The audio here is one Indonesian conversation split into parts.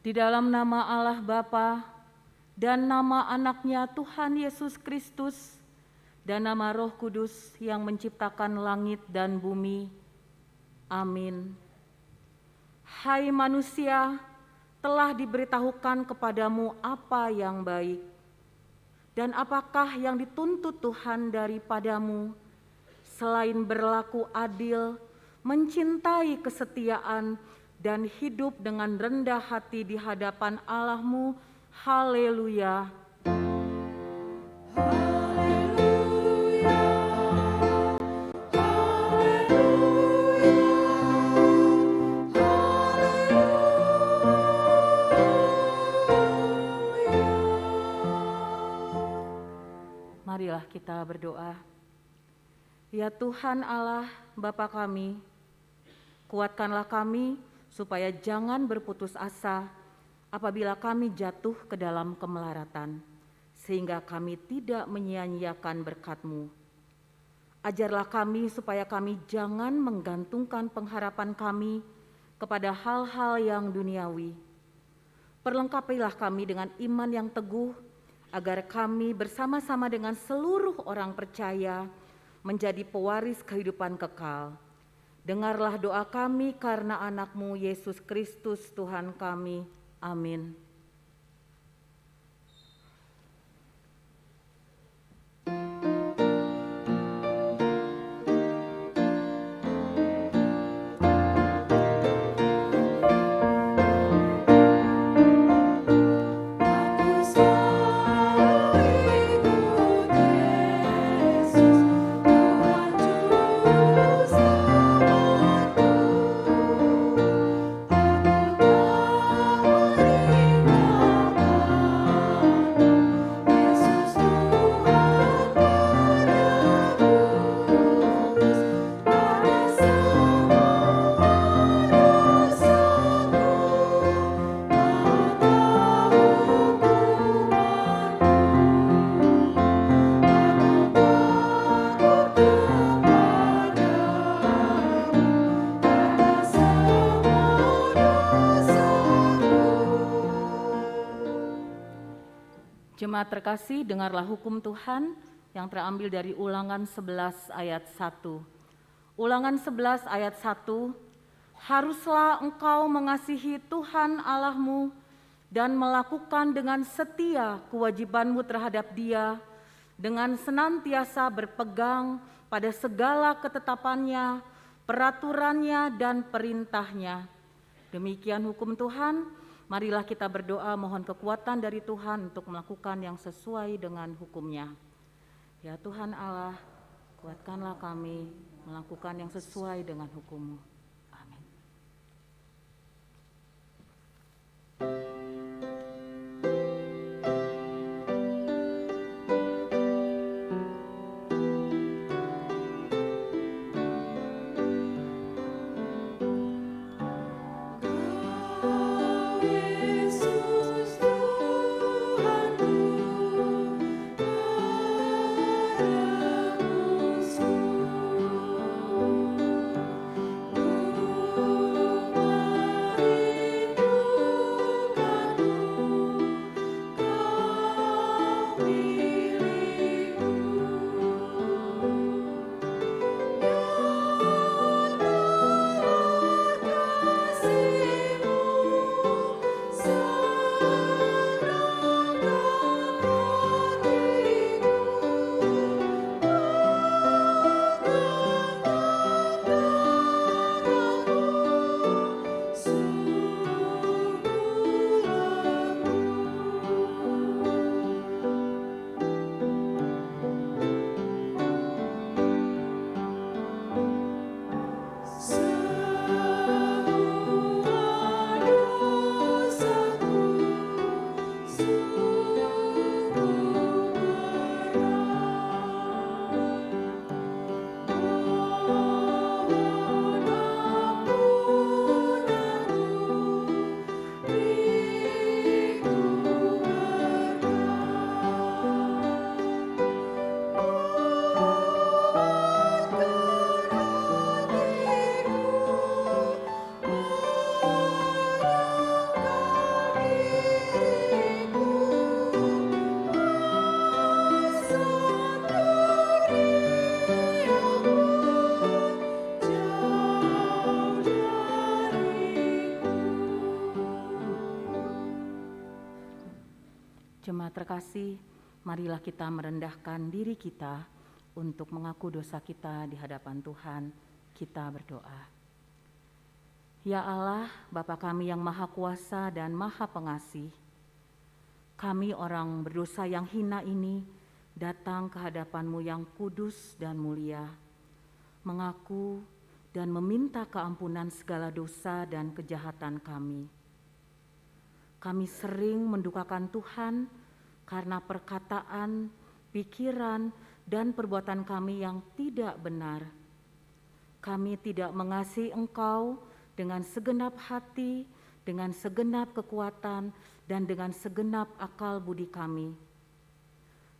Di dalam nama Allah Bapa dan nama anaknya Tuhan Yesus Kristus dan nama Roh Kudus yang menciptakan langit dan bumi. Amin. Hai manusia, telah diberitahukan kepadamu apa yang baik, dan apakah yang dituntut Tuhan daripadamu, selain berlaku adil, mencintai kesetiaan, dan hidup dengan rendah hati di hadapan Allahmu. Haleluya. Marilah kita berdoa. Ya Tuhan Allah, Bapa kami, kuatkanlah kami supaya jangan berputus asa apabila kami jatuh ke dalam kemelaratan, sehingga kami tidak menyia-nyiakan berkat-Mu. Ajarlah kami supaya kami jangan menggantungkan pengharapan kami kepada hal-hal yang duniawi. Perlengkapilah kami dengan iman yang teguh, agar kami bersama-sama dengan seluruh orang percaya menjadi pewaris kehidupan kekal. Dengarlah doa kami karena anak-Mu Yesus Kristus Tuhan kami. Amin. Jemaat terkasih, dengarlah hukum Tuhan yang terambil dari Ulangan 11 ayat 1. Ulangan 11 ayat 1, haruslah engkau mengasihi Tuhan Allahmu dan melakukan dengan setia kewajibanmu terhadap Dia, dengan senantiasa berpegang pada segala ketetapannya, peraturannya, dan perintahnya. Demikian hukum Tuhan. Marilah kita berdoa mohon kekuatan dari Tuhan untuk melakukan yang sesuai dengan hukum-Nya. Ya Tuhan Allah, kuatkanlah kami melakukan yang sesuai dengan hukum-Mu. Amin. Yesus Tuhanku, Jemaat terkasih, marilah kita merendahkan diri kita untuk mengaku dosa kita di hadapan Tuhan. Kita berdoa. Ya Allah, Bapa kami yang Maha Kuasa dan Maha Pengasih, kami orang berdosa yang hina ini datang ke hadapan-Mu yang kudus dan mulia, mengaku dan meminta keampunan segala dosa dan kejahatan kami. Kami sering mendukakan Tuhan karena perkataan, pikiran, dan perbuatan kami yang tidak benar. Kami tidak mengasihi Engkau dengan segenap hati, dengan segenap kekuatan, dan dengan segenap akal budi kami.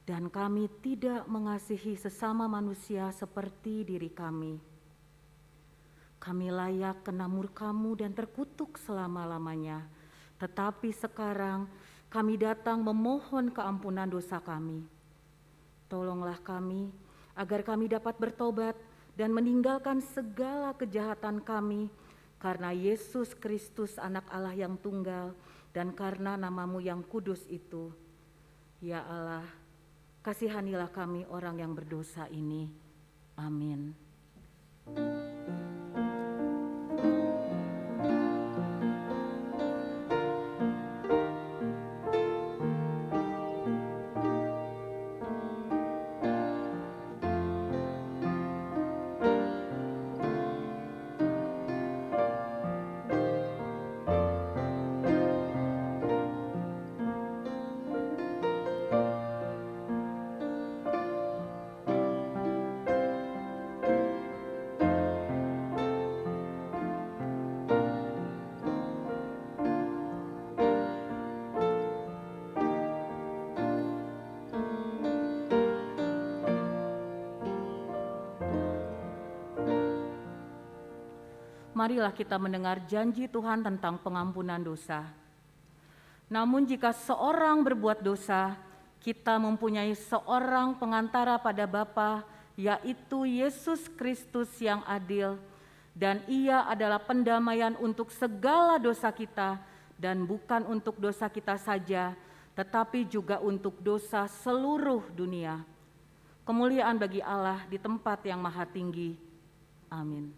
Dan kami tidak mengasihi sesama manusia seperti diri kami. Kami layak kena murka-Mu dan terkutuk selama-lamanya. Tetapi sekarang kami datang memohon keampunan dosa kami. Tolonglah kami agar kami dapat bertobat dan meninggalkan segala kejahatan kami karena Yesus Kristus anak Allah yang tunggal dan karena nama-Mu yang kudus itu. Ya Allah, kasihanilah kami orang yang berdosa ini. Amin. Marilah kita mendengar janji Tuhan tentang pengampunan dosa. Namun jika seorang berbuat dosa, kita mempunyai seorang pengantara pada Bapa, yaitu Yesus Kristus yang adil, dan Ia adalah pendamaian untuk segala dosa kita, dan bukan untuk dosa kita saja, tetapi juga untuk dosa seluruh dunia. Kemuliaan bagi Allah di tempat yang maha tinggi. Amin.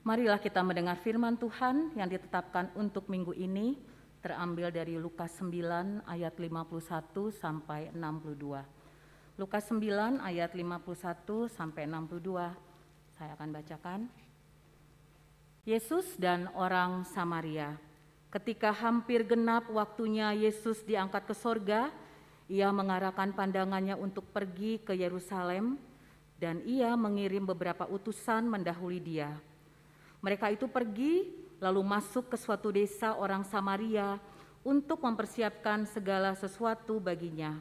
Marilah kita mendengar firman Tuhan yang ditetapkan untuk minggu ini, terambil dari Lukas 9 ayat 51 sampai 62. Lukas 9 ayat 51 sampai 62. Saya akan bacakan. Yesus dan orang Samaria. Ketika hampir genap waktunya Yesus diangkat ke sorga, Ia mengarahkan pandangannya untuk pergi ke Yerusalem, dan Ia mengirim beberapa utusan mendahului Dia. Mereka itu pergi lalu masuk ke suatu desa orang Samaria untuk mempersiapkan segala sesuatu baginya.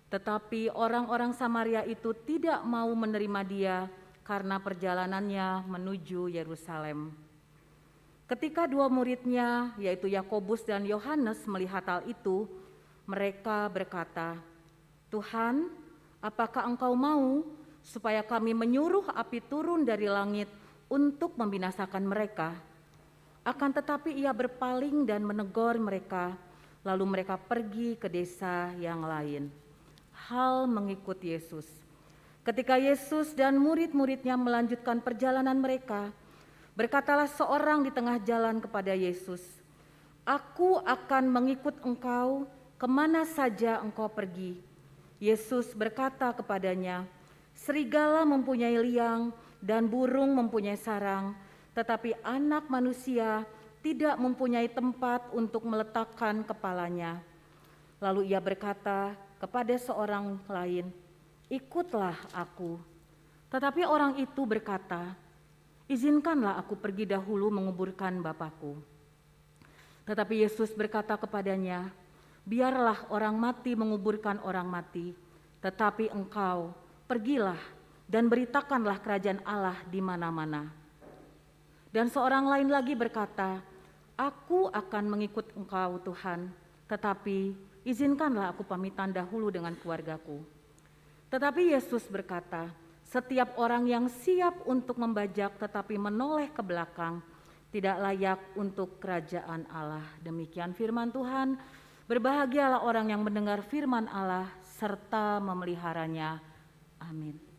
Tetapi orang-orang Samaria itu tidak mau menerima dia karena perjalanannya menuju Yerusalem. Ketika dua muridnya, yaitu Yakobus dan Yohanes, melihat hal itu, mereka berkata, "Tuhan, apakah Engkau mau supaya kami menyuruh api turun dari langit untuk membinasakan mereka?" Akan tetapi ia berpaling dan menegur mereka, lalu mereka pergi ke desa yang lain. Hal mengikut Yesus. Ketika Yesus dan murid-muridnya melanjutkan perjalanan mereka, berkatalah seorang di tengah jalan kepada Yesus, "Aku akan mengikut Engkau kemana saja Engkau pergi." Yesus berkata kepadanya, "Serigala mempunyai liang dan burung mempunyai sarang, tetapi Anak Manusia tidak mempunyai tempat untuk meletakkan kepalanya." Lalu ia berkata kepada seorang lain, "Ikutlah aku." Tetapi orang itu berkata, "Izinkanlah aku pergi dahulu menguburkan Bapakku." Tetapi Yesus berkata kepadanya, "Biarlah orang mati menguburkan orang mati, tetapi engkau pergilah dan beritakanlah kerajaan Allah di mana-mana." Dan seorang lain lagi berkata, "Aku akan mengikut Engkau Tuhan, tetapi izinkanlah aku pamitan dahulu dengan keluargaku." Tetapi Yesus berkata, "Setiap orang yang siap untuk membajak tetapi menoleh ke belakang tidak layak untuk kerajaan Allah." Demikian firman Tuhan. Berbahagialah orang yang mendengar firman Allah serta memeliharanya. Amin.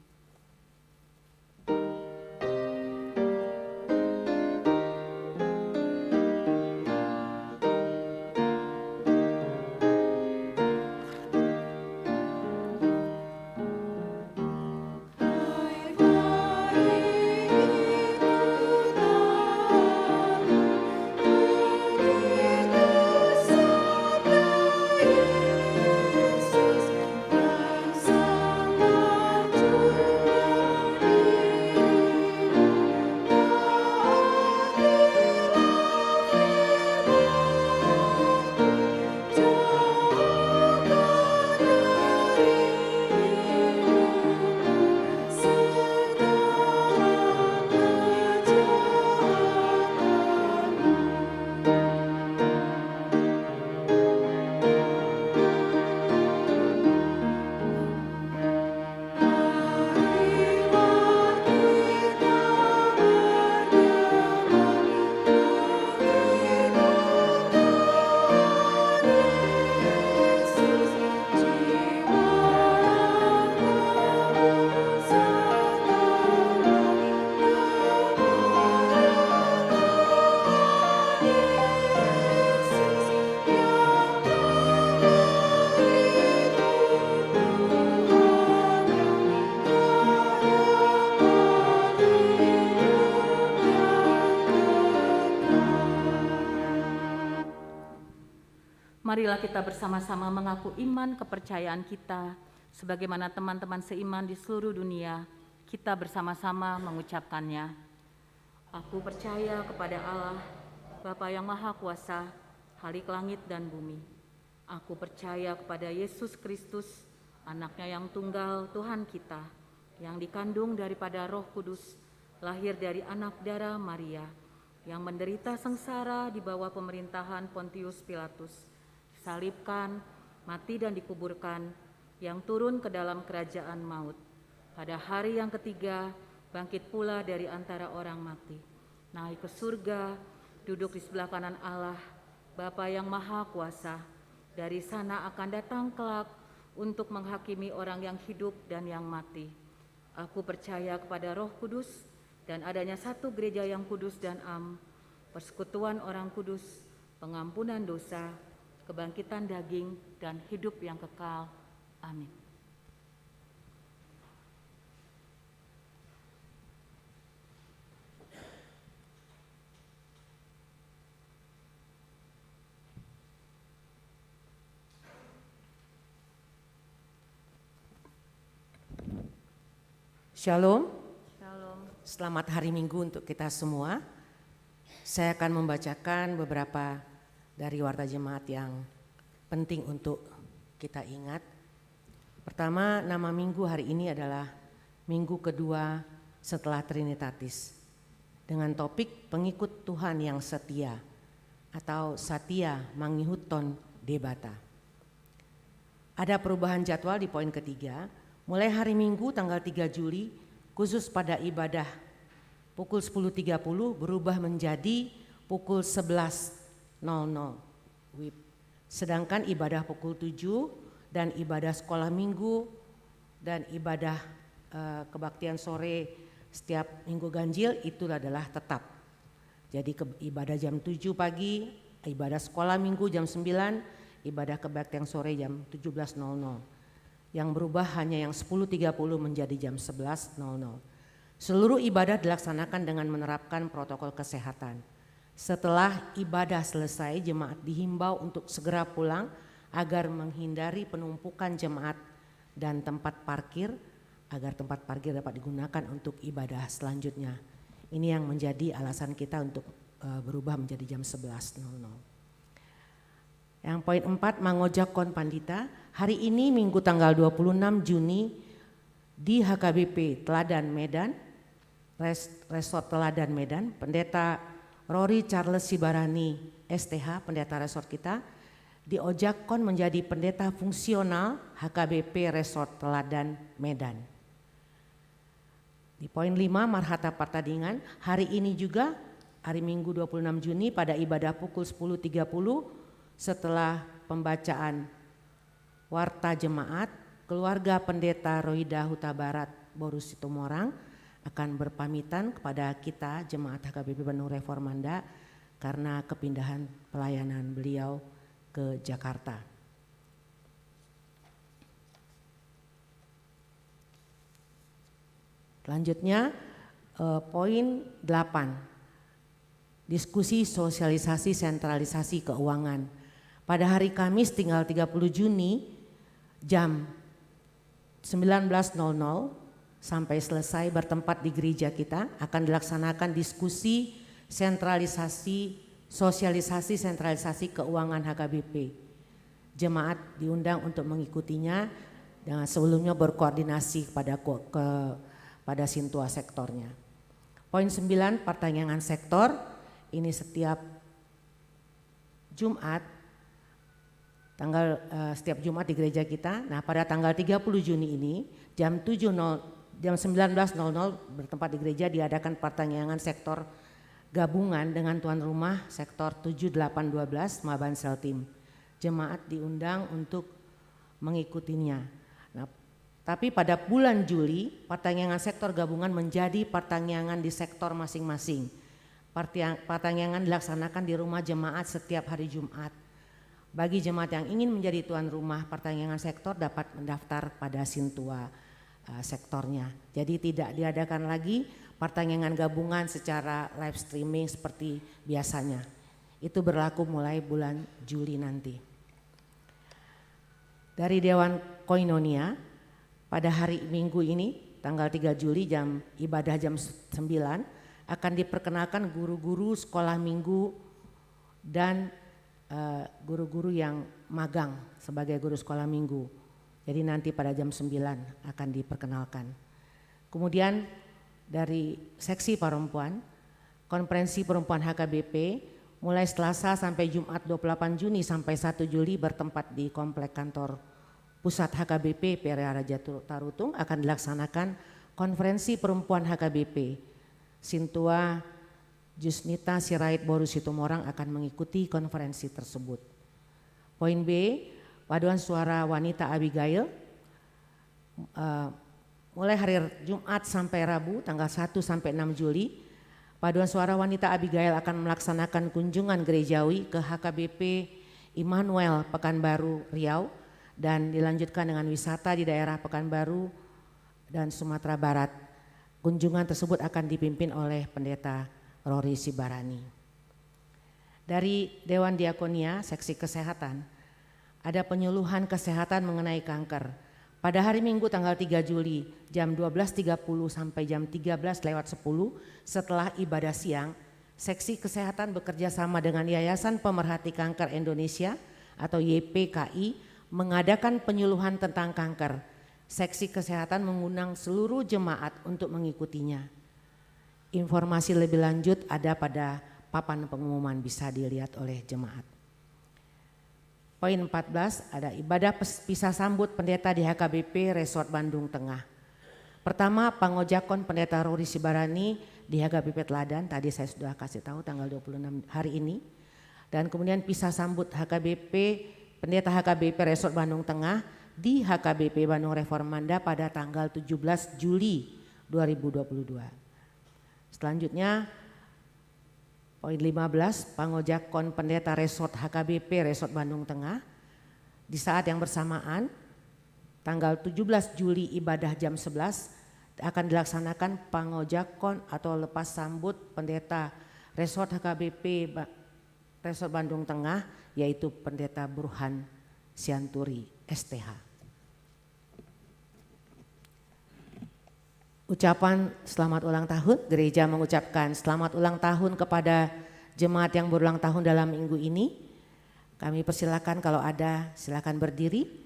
Marilah kita bersama-sama mengaku iman kepercayaan kita, sebagaimana teman-teman seiman di seluruh dunia, kita bersama-sama mengucapkannya. Aku percaya kepada Allah, Bapa yang Maha Kuasa, Khalik langit dan bumi. Aku percaya kepada Yesus Kristus, Anaknya yang tunggal Tuhan kita, yang dikandung daripada Roh Kudus, lahir dari anak darah Maria, yang menderita sengsara di bawah pemerintahan Pontius Pilatus, disalibkan, mati dan dikuburkan, yang turun ke dalam kerajaan maut. Pada hari yang ketiga, bangkit pula dari antara orang mati, naik ke surga, duduk di sebelah kanan Allah, Bapa yang Maha Kuasa. Dari sana akan datang kelak untuk menghakimi orang yang hidup dan yang mati. Aku percaya kepada Roh Kudus dan adanya satu gereja yang kudus dan am, persekutuan orang kudus, pengampunan dosa, kebangkitan daging, dan hidup yang kekal. Amin. Shalom. Shalom. Selamat hari Minggu untuk kita semua. Saya akan membacakan beberapa dari warta jemaat yang penting untuk kita ingat. Pertama, nama minggu hari ini adalah minggu kedua setelah Trinitatis dengan topik pengikut Tuhan yang setia atau Satya Mangihuton Debata. Ada perubahan jadwal di poin ketiga, mulai hari Minggu tanggal 3 Juli khusus pada ibadah pukul 10.30 berubah menjadi pukul 11.00 WIB. Sedangkan ibadah pukul 7 dan ibadah sekolah minggu dan ibadah kebaktian sore setiap minggu ganjil itu adalah tetap. Jadi ibadah jam 7 pagi, ibadah sekolah minggu jam 9, ibadah kebaktian sore jam 17.00. Yang berubah hanya yang 10.30 menjadi jam 11.00. Seluruh ibadah dilaksanakan dengan menerapkan protokol kesehatan. Setelah ibadah selesai, jemaat dihimbau untuk segera pulang agar menghindari penumpukan jemaat dan tempat parkir, agar tempat parkir dapat digunakan untuk ibadah selanjutnya. Ini yang menjadi alasan kita untuk berubah menjadi jam 11.00. Yang poin 4, Mangojak Kon Pandita. Hari ini Minggu tanggal 26 Juni di HKBP Teladan Medan, Resort Teladan Medan, Pendeta Rory Charles Sibarani STH, pendeta resort kita, diojakkan menjadi pendeta fungsional HKBP Resort Teladan Medan. Di poin 5, Marhata Partadingan, hari ini juga hari Minggu 26 Juni pada ibadah pukul 10.30 setelah pembacaan warta jemaat, keluarga pendeta Rohida Huta Barat Boru Situmorang akan berpamitan kepada kita jemaat HKBP Bandung Reformanda karena kepindahan pelayanan beliau ke Jakarta. Selanjutnya poin 8, diskusi sosialisasi sentralisasi keuangan. Pada hari Kamis tinggal 30 Juni jam 19.00 sampai selesai bertempat di gereja kita akan dilaksanakan diskusi sentralisasi sosialisasi sentralisasi keuangan HKBP. Jemaat diundang untuk mengikutinya dan sebelumnya berkoordinasi pada sintua sektornya. Poin 9, pertanyaan sektor. Ini setiap Jumat setiap Jumat di gereja kita. Nah, pada tanggal 30 Juni ini jam 19.00 bertempat di gereja diadakan pertanyaan sektor gabungan dengan tuan rumah sektor 7812 Maban Seltim. Jemaat diundang untuk mengikutinya. Nah, tapi pada bulan Juli pertanyaan sektor gabungan menjadi pertanyaan di sektor masing-masing. Pertanyaan dilaksanakan di rumah jemaat setiap hari Jumat. Bagi jemaat yang ingin menjadi tuan rumah pertanyaan sektor dapat mendaftar pada sintua sektornya. Jadi tidak diadakan lagi pertanyaan gabungan secara live streaming seperti biasanya. Itu berlaku mulai bulan Juli nanti. Dari Dewan Koinonia pada hari Minggu ini tanggal 3 Juli ibadah jam 9 akan diperkenalkan guru-guru sekolah minggu dan guru-guru yang magang sebagai guru sekolah minggu. Jadi nanti pada jam 9 akan diperkenalkan. Kemudian dari seksi perempuan, konferensi perempuan HKBP mulai Selasa sampai Jumat 28 Juni sampai 1 Juli bertempat di komplek kantor pusat HKBP PRA Raja Tarutung akan dilaksanakan konferensi perempuan HKBP. Sintua Jusnita Sirait Boru Situmorang akan mengikuti konferensi tersebut. Poin B, Paduan Suara Wanita Abigail mulai hari Jumat sampai Rabu tanggal 1 sampai 6 Juli. Paduan Suara Wanita Abigail akan melaksanakan kunjungan gerejawi ke HKBP Immanuel Pekanbaru Riau dan dilanjutkan dengan wisata di daerah Pekanbaru dan Sumatera Barat. Kunjungan tersebut akan dipimpin oleh Pendeta Rory Sibarani. Dari Dewan Diakonia Seksi Kesehatan, ada penyuluhan kesehatan mengenai kanker. Pada hari Minggu tanggal 3 Juli jam 12.30 sampai jam 13:10 setelah ibadah siang, Seksi Kesehatan bekerja sama dengan Yayasan Pemerhati Kanker Indonesia atau YPKI mengadakan penyuluhan tentang kanker. Seksi Kesehatan mengundang seluruh jemaat untuk mengikutinya. Informasi lebih lanjut ada pada papan pengumuman, bisa dilihat oleh jemaat. Poin 14 ada ibadah pisah sambut pendeta di HKBP Resort Bandung Tengah. Pertama, Pangojakon Pendeta Rory Sibarani di HKBP Teladan, tadi saya sudah kasih tahu tanggal 26 hari ini. Dan kemudian pisah sambut Pendeta HKBP Resort Bandung Tengah di HKBP Bandung Reformanda pada tanggal 17 Juli 2022. Selanjutnya poin 15, Pangojakon Pendeta Resort HKBP Resort Bandung Tengah di saat yang bersamaan tanggal 17 Juli ibadah jam 11 akan dilaksanakan Pangojakon atau lepas sambut Pendeta Resort HKBP Resort Bandung Tengah, yaitu Pendeta Burhan Sianturi STH. Ucapan selamat ulang tahun, gereja mengucapkan selamat ulang tahun kepada jemaat yang berulang tahun dalam minggu ini. Kami persilakan kalau ada silakan berdiri.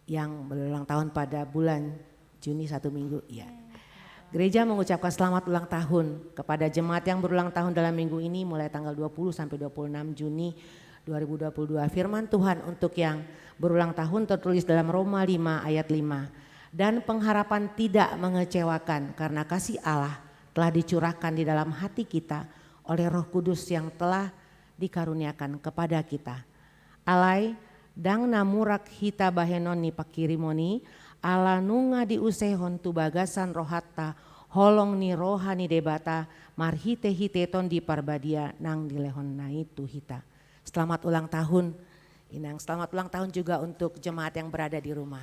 Yang berulang tahun pada bulan Juni 1 minggu, ya. Gereja mengucapkan selamat ulang tahun kepada jemaat yang berulang tahun dalam minggu ini mulai tanggal 20 sampai 26 Juni 2022. Firman Tuhan untuk yang berulang tahun tertulis dalam Roma 5 ayat 5. Dan pengharapan tidak mengecewakan karena kasih Allah telah dicurahkan di dalam hati kita oleh Roh Kudus yang telah dikaruniakan kepada kita. Alai dang namurak hita bahenoni pakirimoni ala nunga diusehon tu bagasan rohatta holong ni rohani debata marhite hiteton di parbadia nang dilehon naitu hita. Selamat ulang tahun Inang, selamat ulang tahun juga untuk jemaat yang berada di rumah.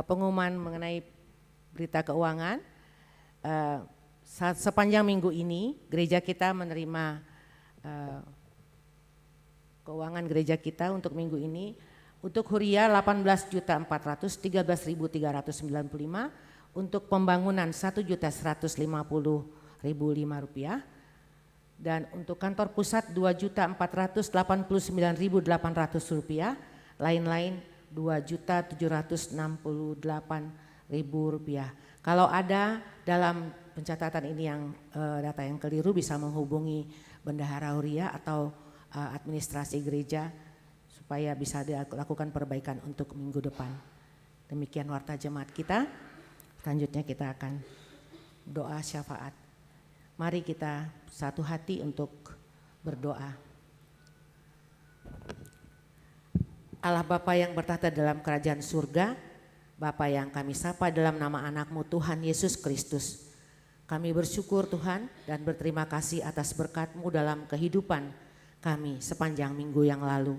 Pengumuman mengenai berita keuangan, sepanjang minggu ini gereja kita menerima keuangan gereja kita untuk minggu ini untuk Huria 18.413.395, untuk pembangunan 1.150.005 rupiah, dan untuk kantor pusat 2.489.800 rupiah, lain-lain 2.768.000 rupiah. Kalau ada dalam pencatatan ini yang data yang keliru bisa menghubungi Bendahara Huria atau administrasi gereja supaya bisa dilakukan perbaikan untuk minggu depan. Demikian warta jemaat kita. Selanjutnya kita akan doa syafaat. Mari kita satu hati untuk berdoa. Allah Bapa yang bertahta dalam kerajaan surga, Bapa yang kami sapa dalam nama anak-Mu Tuhan Yesus Kristus. Kami bersyukur Tuhan dan berterima kasih atas berkat-Mu dalam kehidupan kami sepanjang minggu yang lalu.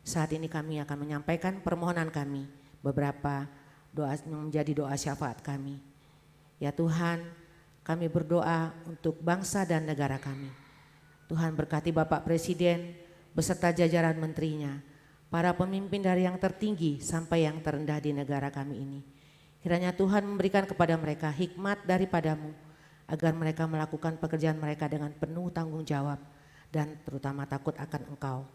Saat ini kami akan menyampaikan permohonan kami, beberapa doa yang menjadi doa syafaat kami. Ya Tuhan, kami berdoa untuk bangsa dan negara kami. Tuhan berkati Bapak Presiden beserta jajaran menterinya, para pemimpin dari yang tertinggi sampai yang terendah di negara kami ini. Kiranya Tuhan memberikan kepada mereka hikmat daripada-Mu agar mereka melakukan pekerjaan mereka dengan penuh tanggung jawab dan terutama takut akan Engkau.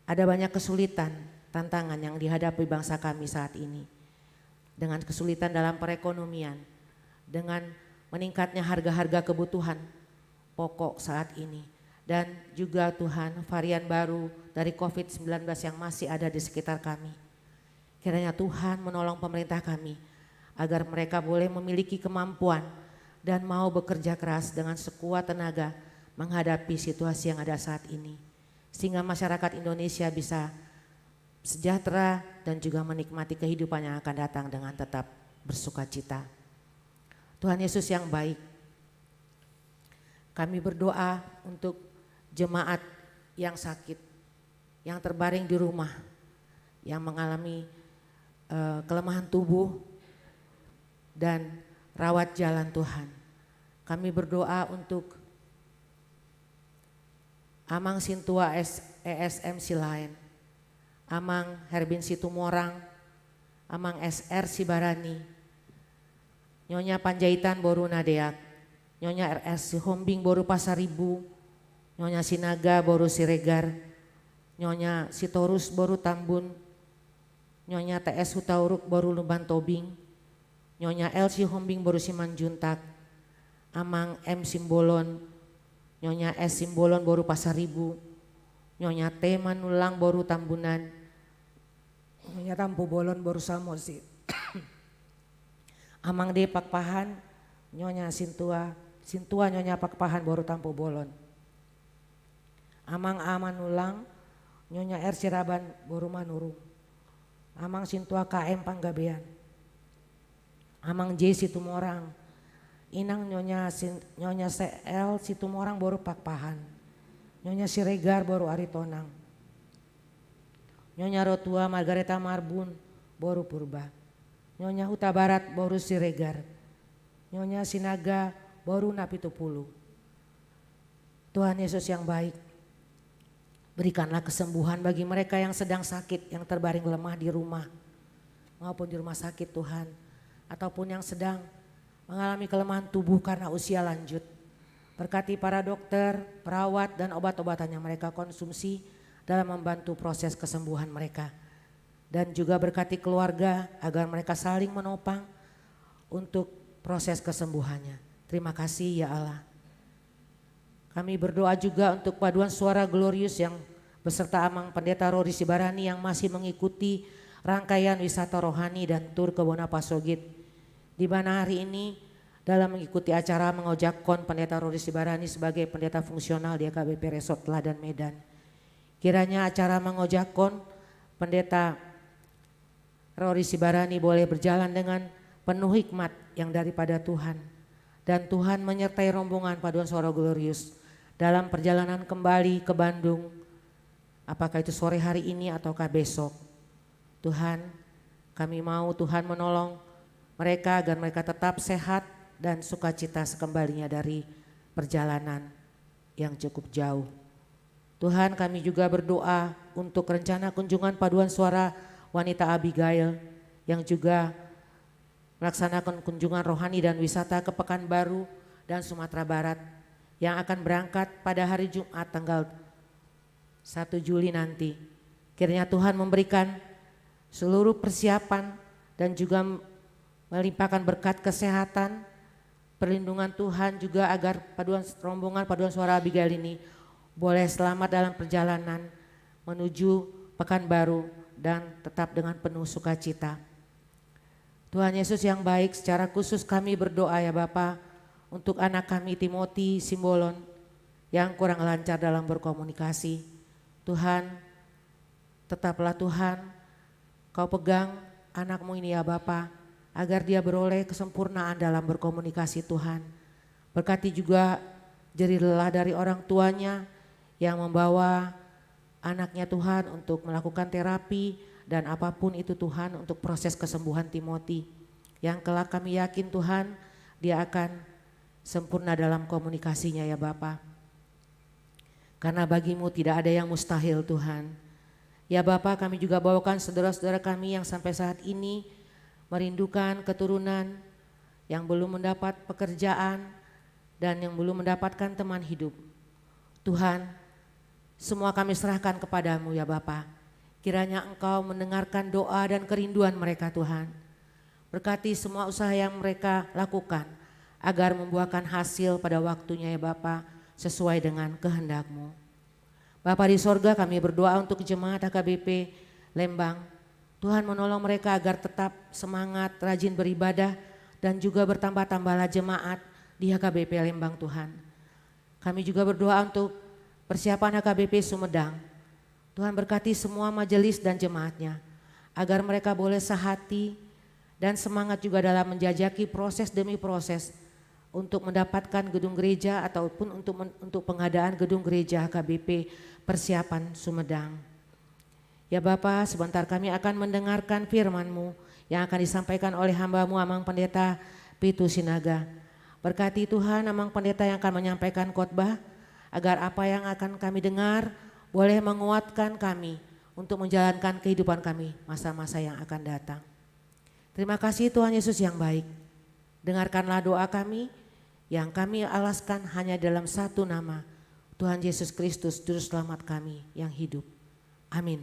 Ada banyak kesulitan, tantangan yang dihadapi bangsa kami saat ini. Dengan kesulitan dalam perekonomian, dengan meningkatnya harga-harga kebutuhan pokok saat ini. Dan juga Tuhan varian baru dari COVID-19 yang masih ada di sekitar kami. Kiranya Tuhan menolong pemerintah kami agar mereka boleh memiliki kemampuan dan mau bekerja keras dengan sekuat tenaga menghadapi situasi yang ada saat ini. Sehingga masyarakat Indonesia bisa sejahtera dan juga menikmati kehidupan yang akan datang dengan tetap bersuka cita. Tuhan Yesus yang baik, kami berdoa untuk jemaat yang sakit, yang terbaring di rumah, yang mengalami kelemahan tubuh dan rawat jalan Tuhan. Kami berdoa untuk Amang Sintua ESM Silain, Amang Herbin Situmorang, Amang SR Sibarani, Nyonya Panjaitan Boru Nadeak, Nyonya RS Sihombing Boru Pasaribu, Nyonya Sinaga Boru Siregar, Nyonya Sitorus Boru Tambun, Nyonya TS Hutauruk Boru Lumban Tobing, Nyonya L Sihombing Boru Simanjuntak, Amang M Simbolon, Nyonya S Simbolon Boru Pasaribu, Nyonya T Manulang Boru Tambunan, Nyonya Tampu Bolon Boru Samosi, Amang D Pakpahan, Nyonya Sintua Nyonya Pakpahan Boru Tampu Bolon, Amang A Manulang, Nyonya R Siraban Boru Manurung, Amang Sintua KM Panggabean, Amang J Situmorang, Inang Nyonya CL Situmorang Boru Pakpahan, Nyonya Siregar Boru Aritonang, Nyonya Rotua Margareta Marbun Boru Purba, Nyonya Huta Barat Boru Siregar, Nyonya Sinaga Boru Napitupulu. Tuhan Yesus yang baik, berikanlah kesembuhan bagi mereka yang sedang sakit, yang terbaring lemah di rumah maupun di rumah sakit Tuhan, ataupun yang sedang mengalami kelemahan tubuh karena usia lanjut. Berkati para dokter, perawat dan obat-obatan yang mereka konsumsi dalam membantu proses kesembuhan mereka. Dan juga berkati keluarga agar mereka saling menopang untuk proses kesembuhannya. Terima kasih ya Allah. Kami berdoa juga untuk paduan suara Glorious yang beserta Amang Pendeta Rory Sibarani yang masih mengikuti rangkaian wisata rohani dan tur ke Bonapasogit, di mana hari ini dalam mengikuti acara mengojakon Pendeta Rory Sibarani sebagai pendeta fungsional di AKBP Resort Teladan Medan. Kiranya acara mengojakon Pendeta Rory Sibarani boleh berjalan dengan penuh hikmat yang daripada Tuhan, dan Tuhan menyertai rombongan paduan suara Glorious dalam perjalanan kembali ke Bandung, apakah itu sore hari ini ataukah besok. Tuhan, kami mau Tuhan menolong mereka agar mereka tetap sehat dan sukacita sekembalinya dari perjalanan yang cukup jauh. Tuhan, kami juga berdoa untuk rencana kunjungan paduan suara wanita Abigail yang juga melaksanakan kunjungan rohani dan wisata ke Pekanbaru dan Sumatera Barat yang akan berangkat pada hari Jumat tanggal 1 Juli nanti. Kiranya Tuhan memberikan seluruh persiapan dan juga melimpahkan berkat kesehatan, perlindungan Tuhan juga agar rombongan paduan suara Abigail ini boleh selamat dalam perjalanan menuju Pekanbaru dan tetap dengan penuh sukacita. Tuhan Yesus yang baik, secara khusus kami berdoa ya Bapa untuk anak kami Timothy Simbolon yang kurang lancar dalam berkomunikasi. Tuhan, tetaplah Tuhan, Kau pegang anakmu ini ya Bapa, agar dia beroleh kesempurnaan dalam berkomunikasi Tuhan. Berkati juga jerih lelah dari orang tuanya yang membawa anaknya Tuhan untuk melakukan terapi dan apapun itu Tuhan untuk proses kesembuhan Timothy. Yang kelak kami yakin Tuhan dia akan sempurna dalam komunikasinya ya Bapa. Karena bagimu tidak ada yang mustahil Tuhan. Ya Bapa, kami juga bawakan saudara-saudara kami yang sampai saat ini merindukan keturunan, yang belum mendapat pekerjaan dan yang belum mendapatkan teman hidup. Tuhan, semua kami serahkan kepadamu ya Bapa. Kiranya Engkau mendengarkan doa dan kerinduan mereka Tuhan. Berkati semua usaha yang mereka lakukan agar membuahkan hasil pada waktunya ya Bapa, sesuai dengan kehendak-Mu. Bapa di sorga, kami berdoa untuk jemaat AKBP Lembang. Tuhan menolong mereka agar tetap semangat, rajin beribadah dan juga bertambah-tambahlah jemaat di AKBP Lembang Tuhan. Kami juga berdoa untuk persiapan AKBP Sumedang. Tuhan berkati semua majelis dan jemaatnya agar mereka boleh sehati dan semangat juga dalam menjajaki proses demi proses untuk mendapatkan gedung gereja ataupun untuk pengadaan gedung gereja AKBP persiapan Sumedang. Ya Bapa, sebentar kami akan mendengarkan firman-Mu yang akan disampaikan oleh hamba-Mu Amang Pendeta Pitu Sinaga. Berkati Tuhan Amang Pendeta yang akan menyampaikan khotbah, agar apa yang akan kami dengar boleh menguatkan kami untuk menjalankan kehidupan kami masa-masa yang akan datang. Terima kasih Tuhan Yesus yang baik. Dengarkanlah doa kami yang kami alaskan hanya dalam satu nama, Tuhan Yesus Kristus, Juru Selamat kami yang hidup. Amin.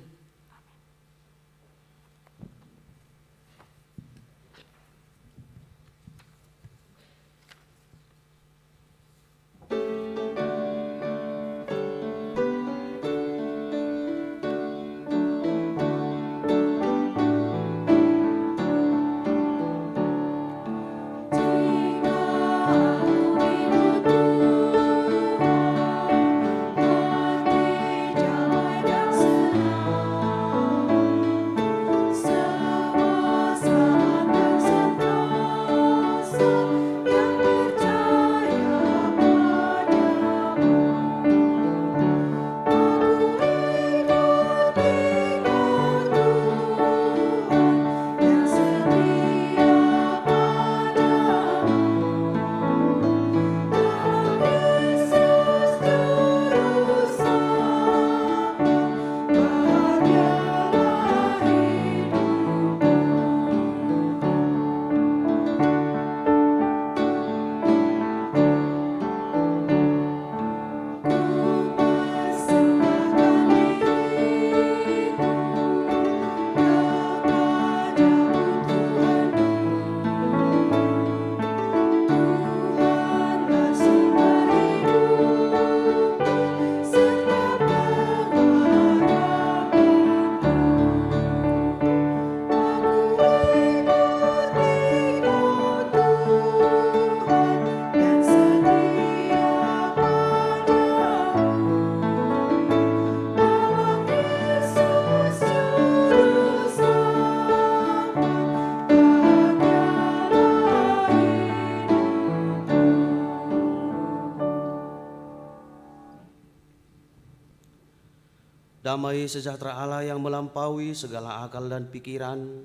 Damai sejahtera Allah yang melampaui segala akal dan pikiran,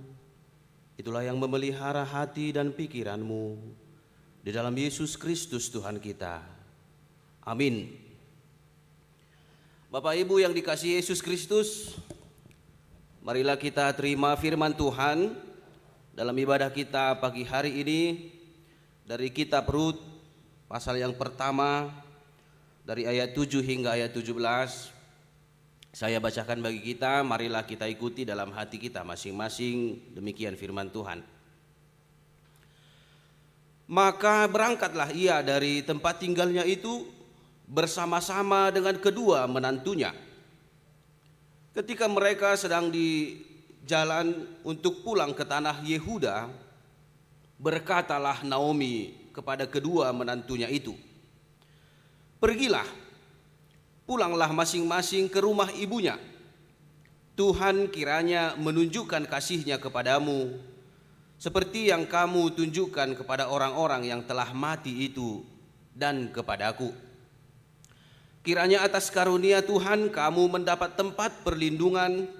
itulah yang memelihara hati dan pikiranmu di dalam Yesus Kristus Tuhan kita. Amin. Bapak Ibu yang dikasihi Yesus Kristus, marilah kita terima firman Tuhan dalam ibadah kita pagi hari ini dari kitab Rut pasal yang pertama dari ayat 7 hingga ayat 17. Saya bacakan bagi kita, marilah kita ikuti dalam hati kita masing-masing, demikian firman Tuhan. Maka berangkatlah ia dari tempat tinggalnya itu bersama-sama dengan kedua menantunya. Ketika mereka sedang di jalan untuk pulang ke tanah Yehuda, berkatalah Naomi kepada kedua menantunya itu, "Pergilah, pulanglah masing-masing ke rumah ibunya. Tuhan kiranya menunjukkan kasih-Nya kepadamu, seperti yang kamu tunjukkan kepada orang-orang yang telah mati itu dan kepadaku. Kiranya atas karunia Tuhan kamu mendapat tempat perlindungan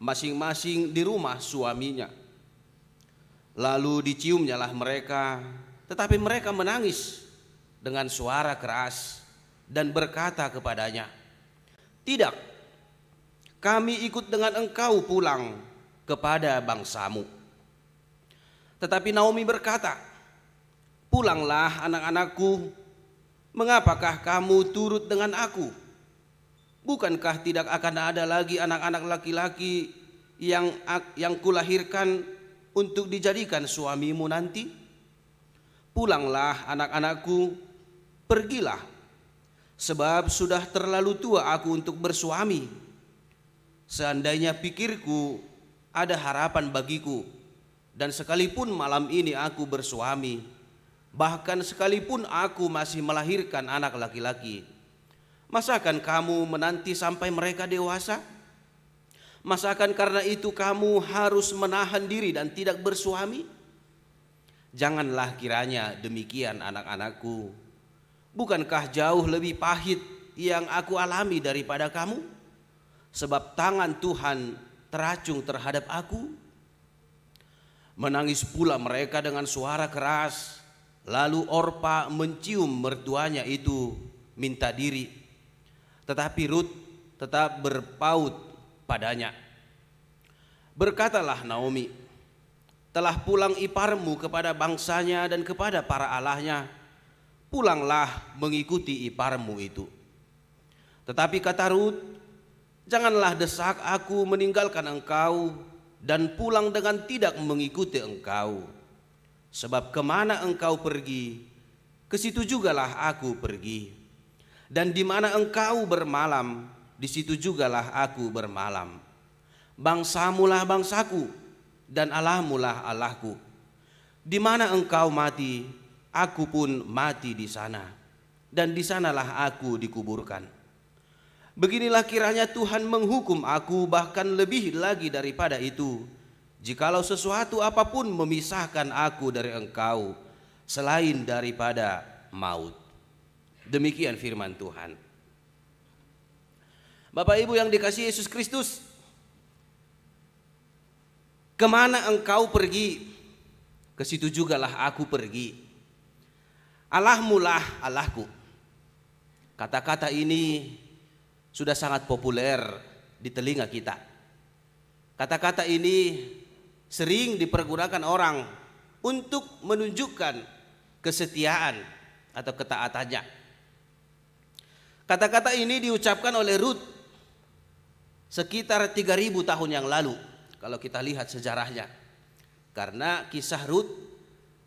masing-masing di rumah suaminya." Lalu diciumnyalah mereka, tetapi mereka menangis dengan suara keras dan berkata kepadanya, "Tidak, kami ikut dengan engkau pulang kepada bangsamu." Tetapi Naomi berkata, "Pulanglah anak-anakku, mengapakah kamu turut dengan aku? Bukankah tidak akan ada lagi anak-anak laki-laki yang kulahirkan untuk dijadikan suamimu nanti? Pulanglah anak-anakku, pergilah, sebab sudah terlalu tua aku untuk bersuami. Seandainya pikirku ada harapan bagiku, dan sekalipun malam ini aku bersuami, bahkan sekalipun aku masih melahirkan anak laki-laki, masakan kamu menanti sampai mereka dewasa? Masakan karena itu kamu harus menahan diri dan tidak bersuami? Janganlah kiranya demikian anak-anakku. Bukankah jauh lebih pahit yang aku alami daripada kamu? Sebab tangan Tuhan teracung terhadap aku." Menangis pula mereka dengan suara keras. Lalu Orpa mencium mertuanya itu minta diri, tetapi Rut tetap berpaut padanya. Berkatalah Naomi, telah pulang iparmu kepada bangsanya dan kepada para allahnya, pulanglah mengikuti iparmu itu. Tetapi kata Rut, janganlah desak aku meninggalkan engkau dan pulang dengan tidak mengikuti engkau. Sebab kemana engkau pergi, ke situ jugalah aku pergi. Dan di mana engkau bermalam, di situ jugalah aku bermalam. Bangsamulah bangsaku, dan Allahmulah Allahku. Di mana engkau mati, aku pun mati di sana, dan di sanalah aku dikuburkan. Beginilah kiranya Tuhan menghukum aku, bahkan lebih lagi daripada itu, jikalau sesuatu apapun memisahkan aku dari engkau, selain daripada maut. Demikian firman Tuhan. Bapak Ibu yang dikasihi Yesus Kristus, kemana engkau pergi, ke situ jugalah aku pergi. Allahmulah Allahku. Kata-kata ini sudah sangat populer di telinga kita. Kata-kata ini sering dipergunakan orang untuk menunjukkan kesetiaan atau ketaatannya. Kata-kata ini diucapkan oleh Rut sekitar 3000 tahun yang lalu, kalau kita lihat sejarahnya. Karena kisah Rut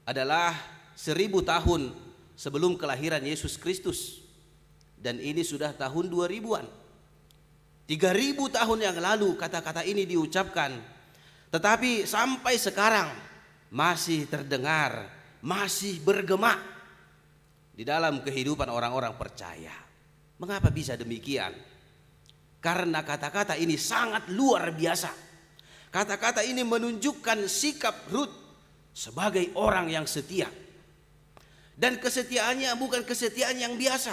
adalah 1000 tahun sebelum kelahiran Yesus Kristus, dan ini sudah tahun 2000-an. 3000 tahun yang lalu kata-kata ini diucapkan, tetapi sampai sekarang masih terdengar, masih bergema di dalam kehidupan orang-orang percaya. Mengapa bisa demikian? Karena kata-kata ini sangat luar biasa. Kata-kata ini menunjukkan sikap Rut sebagai orang yang setia. Dan kesetiaannya bukan kesetiaan yang biasa,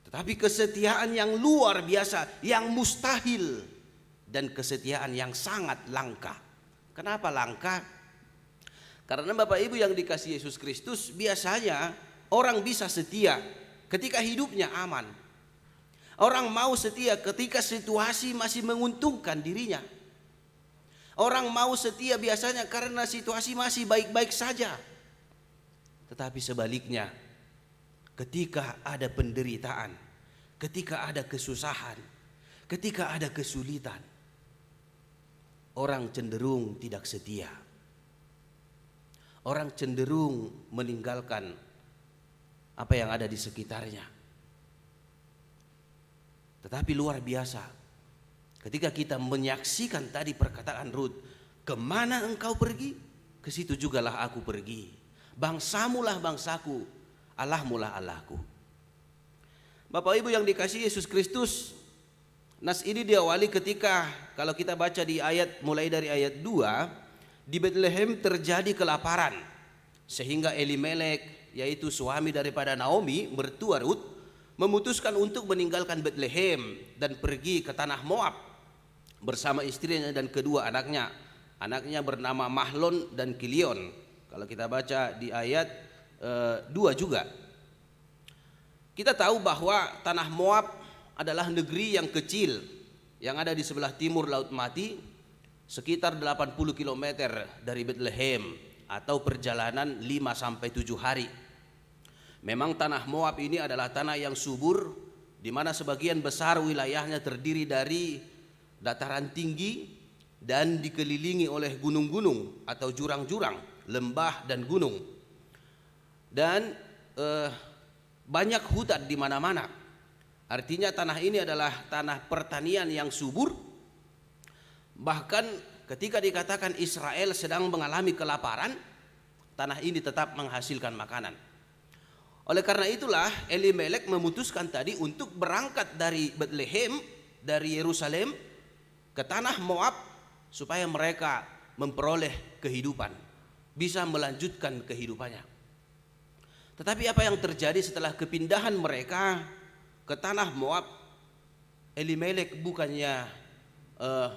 tetapi kesetiaan yang luar biasa, yang mustahil, dan kesetiaan yang sangat langka. Kenapa langka? Karena Bapak Ibu yang dikasihi Yesus Kristus, biasanya orang bisa setia ketika hidupnya aman. Orang mau setia ketika situasi masih menguntungkan dirinya. Orang mau setia biasanya karena situasi masih baik-baik saja. Tetapi sebaliknya, ketika ada penderitaan, ketika ada kesusahan, ketika ada kesulitan, orang cenderung tidak setia. Orang cenderung meninggalkan apa yang ada di sekitarnya. Tetapi luar biasa, ketika kita menyaksikan tadi perkataan Rut, kemana engkau pergi, ke situ jugalah aku pergi. Bangsamulah bangsaku, Allahmulah Allahku. Bapak Ibu yang dikasihi Yesus Kristus, nas ini diawali ketika kalau kita baca di ayat, mulai dari ayat 2, di Betlehem terjadi kelaparan, sehingga Elimelek, yaitu suami daripada Naomi, mertua Rut, memutuskan untuk meninggalkan Betlehem dan pergi ke tanah Moab bersama istrinya dan kedua anaknya. Anaknya bernama Mahlon dan Kilion. Kalau kita baca di ayat 2 juga, kita tahu bahwa tanah Moab adalah negeri yang kecil yang ada di sebelah timur Laut Mati, sekitar 80 km dari Betlehem, atau perjalanan 5-7 hari. Memang tanah Moab ini adalah tanah yang subur, di mana sebagian besar wilayahnya terdiri dari dataran tinggi dan dikelilingi oleh gunung-gunung atau jurang-jurang, lembah dan gunung. Dan banyak hutan di mana-mana. Artinya tanah ini adalah tanah pertanian yang subur. Bahkan ketika dikatakan Israel sedang mengalami kelaparan, tanah ini tetap menghasilkan makanan. Oleh karena itulah Elimelek memutuskan tadi untuk berangkat dari Betlehem, dari Yerusalem ke tanah Moab, supaya mereka memperoleh kehidupan, bisa melanjutkan kehidupannya. Tetapi apa yang terjadi setelah kepindahan mereka ke tanah Moab? Elimelek bukannya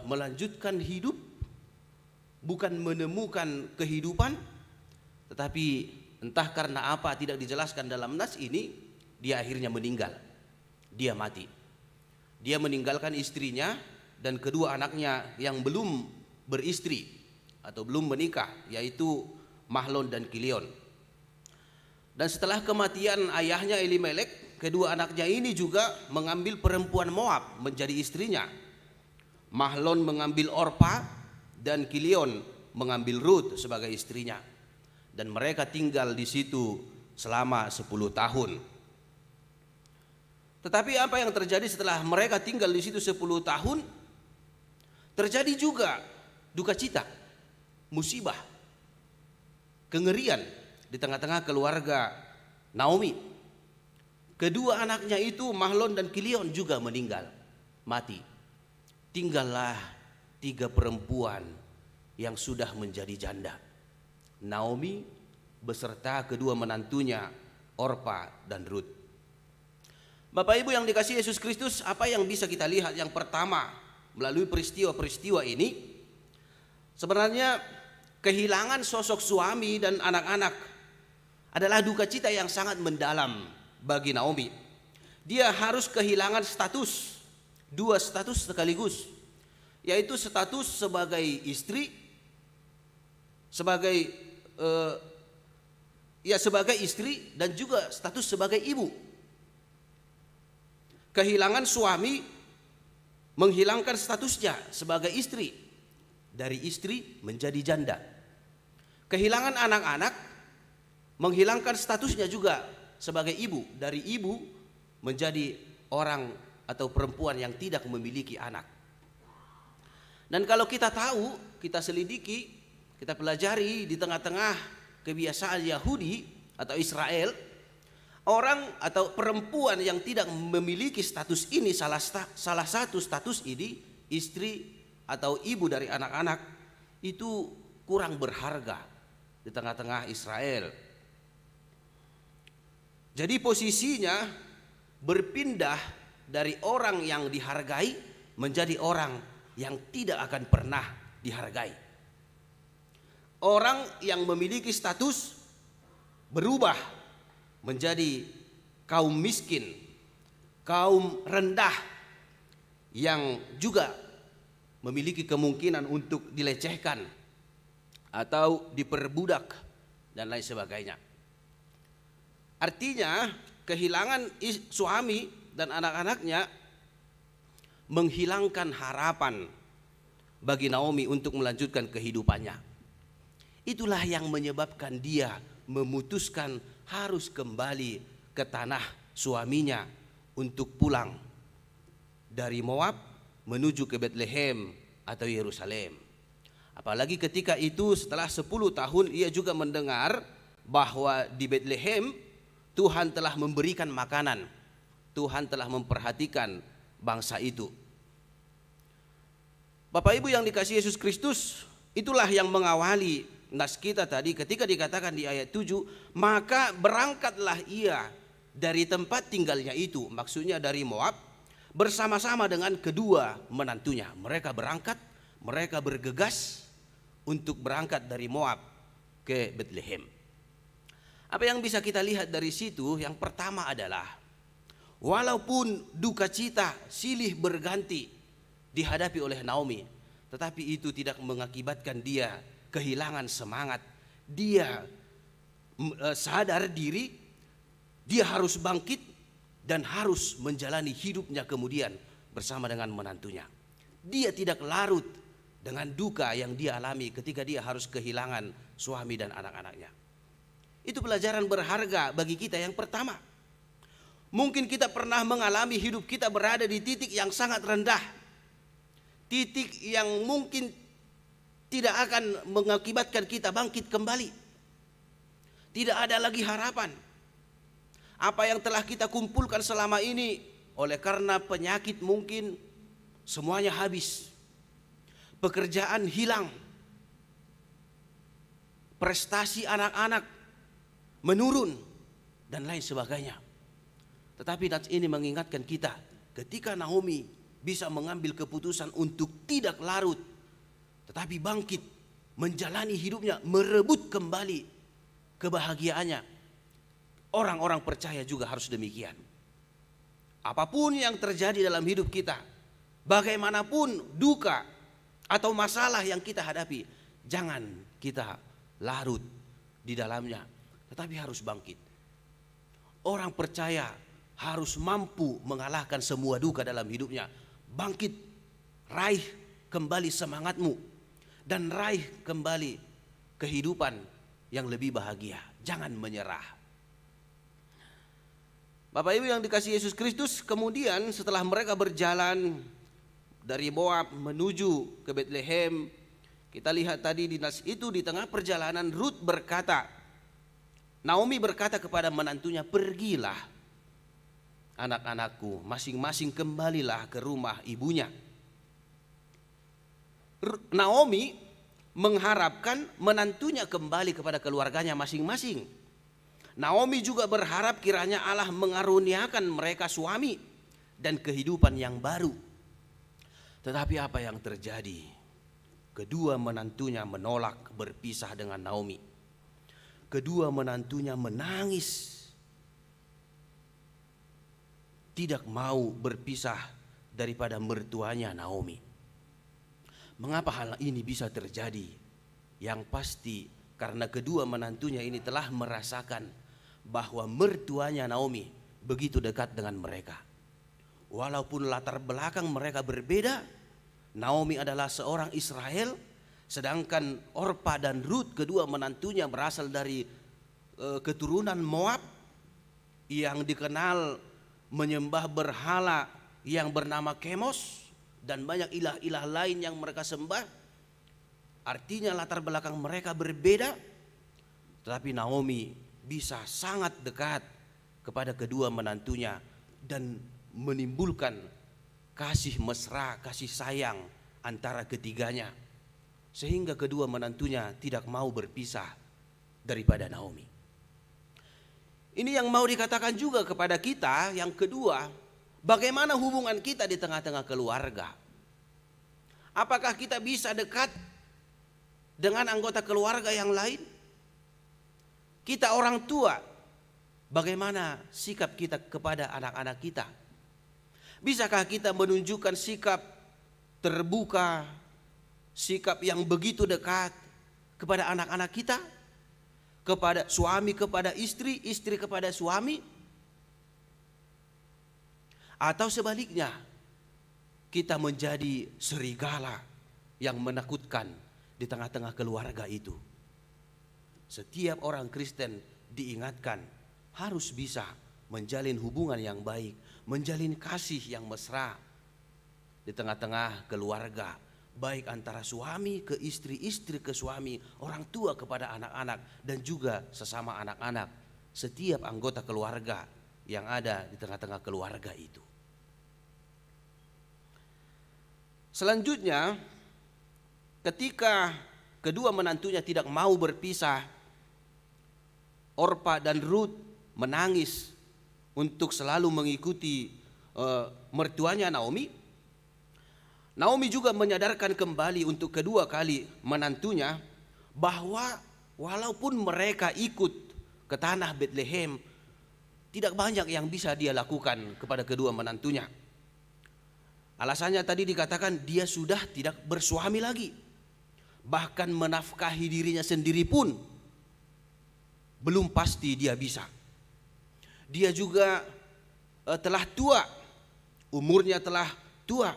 melanjutkan hidup, bukan menemukan kehidupan, tetapi entah karena apa tidak dijelaskan dalam nas ini, dia akhirnya meninggal. Dia mati. Dia meninggalkan istrinya dan kedua anaknya yang belum beristri, atau belum menikah, yaitu Mahlon dan Kilion. Dan setelah kematian ayahnya Elimelek, kedua anaknya ini juga mengambil perempuan Moab menjadi istrinya. Mahlon mengambil Orpa dan Kilion mengambil Rut sebagai istrinya. Dan mereka tinggal di situ selama 10 tahun. Tetapi apa yang terjadi setelah mereka tinggal di situ 10 tahun? Terjadi juga duka cita, musibah, kengerian di tengah-tengah keluarga Naomi. Kedua anaknya itu, Mahlon dan Kilion, juga meninggal, mati. Tinggallah 3 perempuan yang sudah menjadi janda. Naomi beserta kedua menantunya, Orpa dan Rut. Bapak Ibu yang dikasihi Yesus Kristus, apa yang bisa kita lihat? Yang pertama, melalui peristiwa-peristiwa ini, sebenarnya kehilangan sosok suami dan anak-anak adalah duka cita yang sangat mendalam bagi Naomi. Dia harus kehilangan status, 2 status sekaligus, yaitu status sebagai istri, sebagai istri, dan juga status sebagai ibu. Kehilangan suami menghilangkan statusnya sebagai istri, dari istri menjadi janda. Kehilangan anak-anak menghilangkan statusnya juga sebagai ibu, dari ibu menjadi orang atau perempuan yang tidak memiliki anak. Dan kalau kita tahu, kita selidiki, kita pelajari di tengah-tengah kebiasaan Yahudi atau Israel, orang atau perempuan yang tidak memiliki status ini, salah satu status ini, istri atau ibu dari anak-anak, itu kurang berharga di tengah-tengah Israel. Jadi posisinya berpindah dari orang yang dihargai menjadi orang yang tidak akan pernah dihargai. Orang yang memiliki status berubah menjadi kaum miskin, kaum rendah, yang juga memiliki kemungkinan untuk dilecehkan atau diperbudak dan lain sebagainya. Artinya kehilangan suami dan anak-anaknya menghilangkan harapan bagi Naomi untuk melanjutkan kehidupannya. Itulah yang menyebabkan dia memutuskan harus kembali ke tanah suaminya untuk pulang dari Moab menuju ke Betlehem atau Yerusalem. Apalagi ketika itu setelah 10 tahun ia juga mendengar bahwa di Betlehem Tuhan telah memberikan makanan, Tuhan telah memperhatikan bangsa itu. Bapak Ibu yang dikasihi Yesus Kristus, itulah yang mengawali nas kita tadi ketika dikatakan di ayat 7, maka berangkatlah ia dari tempat tinggalnya itu, maksudnya dari Moab, bersama-sama dengan kedua menantunya. Mereka berangkat, mereka bergegas untuk berangkat dari Moab ke Betlehem. Apa yang bisa kita lihat dari situ? Yang pertama adalah, walaupun duka cita silih berganti dihadapi oleh Naomi, tetapi itu tidak mengakibatkan dia kehilangan semangat. Dia sadar diri, dia harus bangkit dan harus menjalani hidupnya kemudian bersama dengan menantunya. Dia tidak larut dengan duka yang dia alami ketika dia harus kehilangan suami dan anak-anaknya. Itu pelajaran berharga bagi kita. Yang pertama, mungkin kita pernah mengalami hidup kita berada di titik yang sangat rendah, titik yang mungkin tidak akan mengakibatkan kita bangkit kembali. Tidak ada lagi harapan. Apa yang telah kita kumpulkan selama ini, oleh karena penyakit mungkin semuanya habis. Pekerjaan hilang. Prestasi anak-anak menurun dan lain sebagainya. Tetapi ini mengingatkan kita, ketika Naomi bisa mengambil keputusan untuk tidak larut, tetapi bangkit, menjalani hidupnya, merebut kembali kebahagiaannya. Orang-orang percaya juga harus demikian. Apapun yang terjadi dalam hidup kita, bagaimanapun duka atau masalah yang kita hadapi, jangan kita larut di dalamnya, tetapi harus bangkit. Orang percaya harus mampu mengalahkan semua duka dalam hidupnya. Bangkit, raih kembali semangatmu, dan raih kembali kehidupan yang lebih bahagia. Jangan menyerah. Bapak Ibu yang dikasihi Yesus Kristus, kemudian setelah mereka berjalan dari Moab menuju ke Betlehem, kita lihat tadi di nas itu, di tengah perjalanan Rut berkata, Naomi berkata kepada menantunya, pergilah anak-anakku, masing-masing kembalilah ke rumah ibunya. Naomi mengharapkan menantunya kembali kepada keluarganya masing-masing. Naomi juga berharap kiranya Allah mengaruniakan mereka suami dan kehidupan yang baru. Tetapi apa yang terjadi? Kedua menantunya menolak berpisah dengan Naomi. Kedua menantunya menangis, tidak mau berpisah daripada mertuanya Naomi. Mengapa hal ini bisa terjadi? Yang pasti karena kedua menantunya ini telah merasakan bahwa mertuanya Naomi begitu dekat dengan mereka. Walaupun latar belakang mereka berbeda, Naomi adalah seorang Israel, sedangkan Orpa dan Rut kedua menantunya berasal dari keturunan Moab yang dikenal menyembah berhala yang bernama Kemos dan banyak ilah-ilah lain yang mereka sembah. Artinya latar belakang mereka berbeda, tetapi Naomi bisa sangat dekat kepada kedua menantunya dan menimbulkan kasih mesra, kasih sayang antara ketiganya, sehingga kedua menantunya tidak mau berpisah daripada Naomi. Ini yang mau dikatakan juga kepada kita. Yang kedua, bagaimana hubungan kita di tengah-tengah keluarga? Apakah kita bisa dekat dengan anggota keluarga yang lain? Kita orang tua, bagaimana sikap kita kepada anak-anak kita? Bisakah kita menunjukkan sikap terbuka, sikap yang begitu dekat kepada anak-anak kita? Kepada suami kepada istri, istri kepada suami? Atau sebaliknya, kita menjadi serigala yang menakutkan di tengah-tengah keluarga itu? Setiap orang Kristen diingatkan harus bisa menjalin hubungan yang baik, menjalin kasih yang mesra di tengah-tengah keluarga, baik antara suami ke istri, istri ke suami, orang tua kepada anak-anak, dan juga sesama anak-anak, setiap anggota keluarga yang ada di tengah-tengah keluarga itu. Selanjutnya, ketika kedua menantunya tidak mau berpisah, Orpa dan Rut menangis untuk selalu mengikuti mertuanya Naomi. Naomi juga menyadarkan kembali untuk kedua kali menantunya bahwa walaupun mereka ikut ke tanah Betlehem, tidak banyak yang bisa dia lakukan kepada kedua menantunya. Alasannya tadi dikatakan dia sudah tidak bersuami lagi. Bahkan menafkahi dirinya sendiri pun belum pasti dia bisa. Dia juga telah tua, umurnya telah tua.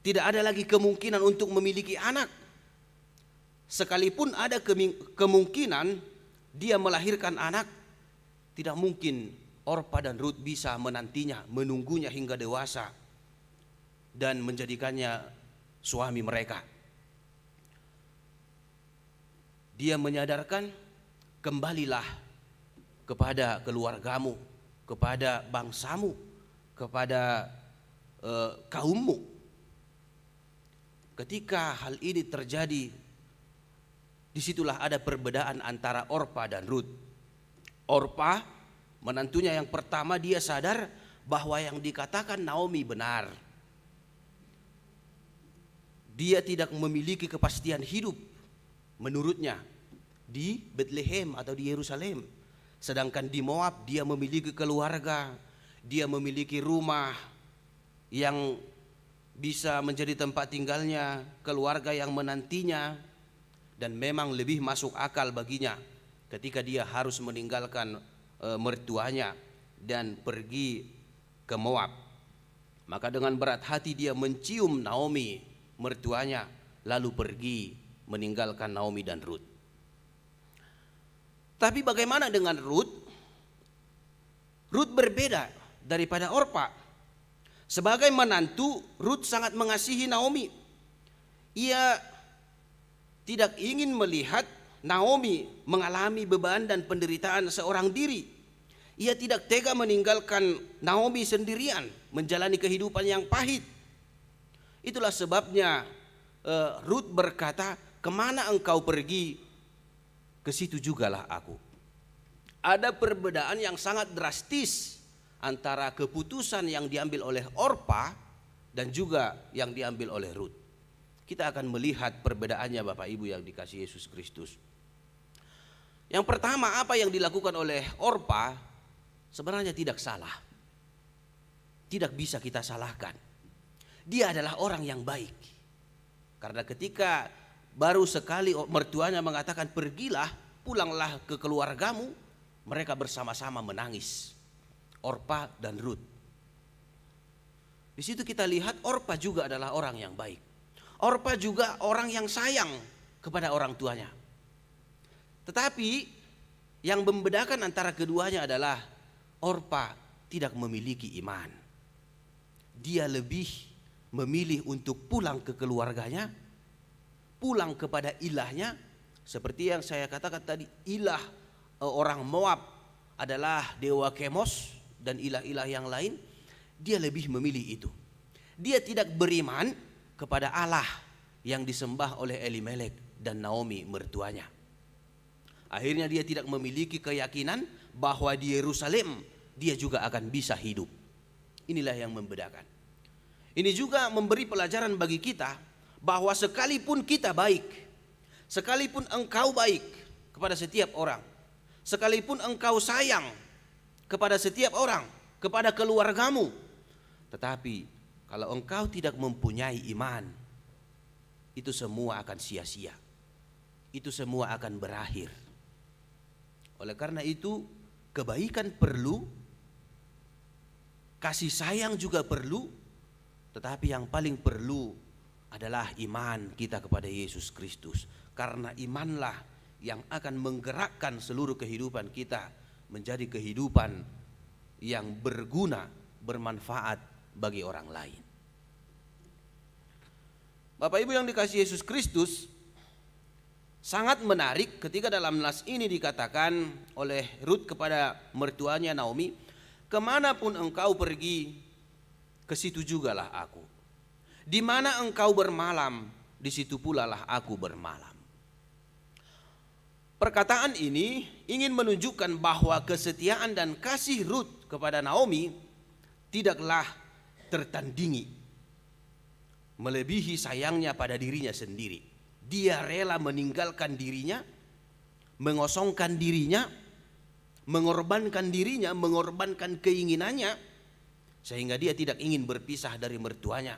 Tidak ada lagi kemungkinan untuk memiliki anak. Sekalipun ada kemungkinan dia melahirkan anak, tidak mungkin Orpa dan Rut bisa menantinya, menunggunya hingga dewasa dan menjadikannya suami mereka. Dia menyadarkan, kembalilah kepada keluargamu, kepada bangsamu, kepada kaummu. Ketika hal ini terjadi, disitulah ada perbedaan antara Orpa dan Rut. Orpa, menantunya yang pertama, dia sadar bahwa yang dikatakan Naomi benar. Dia tidak memiliki kepastian hidup menurutnya di Betlehem atau di Yerusalem. Sedangkan di Moab dia memiliki keluarga, dia memiliki rumah yang bisa menjadi tempat tinggalnya, keluarga yang menantinya, dan memang lebih masuk akal baginya ketika dia harus meninggalkan mertuanya dan pergi ke Moab. Maka dengan berat hati dia mencium Naomi mertuanya, lalu pergi meninggalkan Naomi dan Rut. Tapi bagaimana dengan Rut? Rut berbeda daripada Orpa. Sebagai menantu, Rut sangat mengasihi Naomi. Ia tidak ingin melihat Naomi mengalami beban dan penderitaan seorang diri. Ia tidak tega meninggalkan Naomi sendirian menjalani kehidupan yang pahit. Itulah sebabnya Rut berkata, "Kemana engkau pergi, ke situ jugalah aku." Ada perbedaan yang sangat drastis antara keputusan yang diambil oleh Orpa dan juga yang diambil oleh Rut. Kita akan melihat perbedaannya Bapak Ibu yang dikasihi Yesus Kristus. Yang pertama, apa yang dilakukan oleh Orpa sebenarnya tidak salah. Tidak bisa kita salahkan. Dia adalah orang yang baik. Karena ketika baru sekali mertuanya mengatakan pergilah, pulanglah ke keluargamu, mereka bersama-sama menangis. Orpa dan Rut. Di situ kita lihat Orpa juga adalah orang yang baik. Orpa juga orang yang sayang kepada orang tuanya. Tetapi yang membedakan antara keduanya adalah Orpa tidak memiliki iman. Dia lebih memilih untuk pulang ke keluarganya, pulang kepada ilahnya. Seperti yang saya katakan tadi, ilah orang Moab adalah dewa Kemos dan ilah-ilah yang lain. Dia lebih memilih itu. Dia tidak beriman kepada Allah yang disembah oleh Elimelek dan Naomi mertuanya. Akhirnya dia tidak memiliki keyakinan bahwa di Yerusalem dia juga akan bisa hidup. Inilah yang membedakan. Ini juga memberi pelajaran bagi kita bahwa sekalipun kita baik, sekalipun engkau baik kepada setiap orang, sekalipun engkau sayang kepada setiap orang, kepada keluargamu, tetapi kalau engkau tidak mempunyai iman, itu semua akan sia-sia. Itu semua akan berakhir. Oleh karena itu, kebaikan perlu, kasih sayang juga perlu, tetapi yang paling perlu adalah iman kita kepada Yesus Kristus. Karena imanlah yang akan menggerakkan seluruh kehidupan kita menjadi kehidupan yang berguna, bermanfaat bagi orang lain. Bapak Ibu yang dikasihi Yesus Kristus, sangat menarik ketika dalam nas ini dikatakan oleh Rut kepada mertuanya Naomi, "Kemanapun engkau pergi, ke situ jugalah aku. Di mana engkau bermalam, di situ pula lah aku bermalam." Perkataan ini ingin menunjukkan bahwa kesetiaan dan kasih Rut kepada Naomi tidaklah tertandingi, melebihi sayangnya pada dirinya sendiri. Dia rela meninggalkan dirinya, mengosongkan dirinya, mengorbankan dirinya, mengorbankan keinginannya, sehingga dia tidak ingin berpisah dari mertuanya.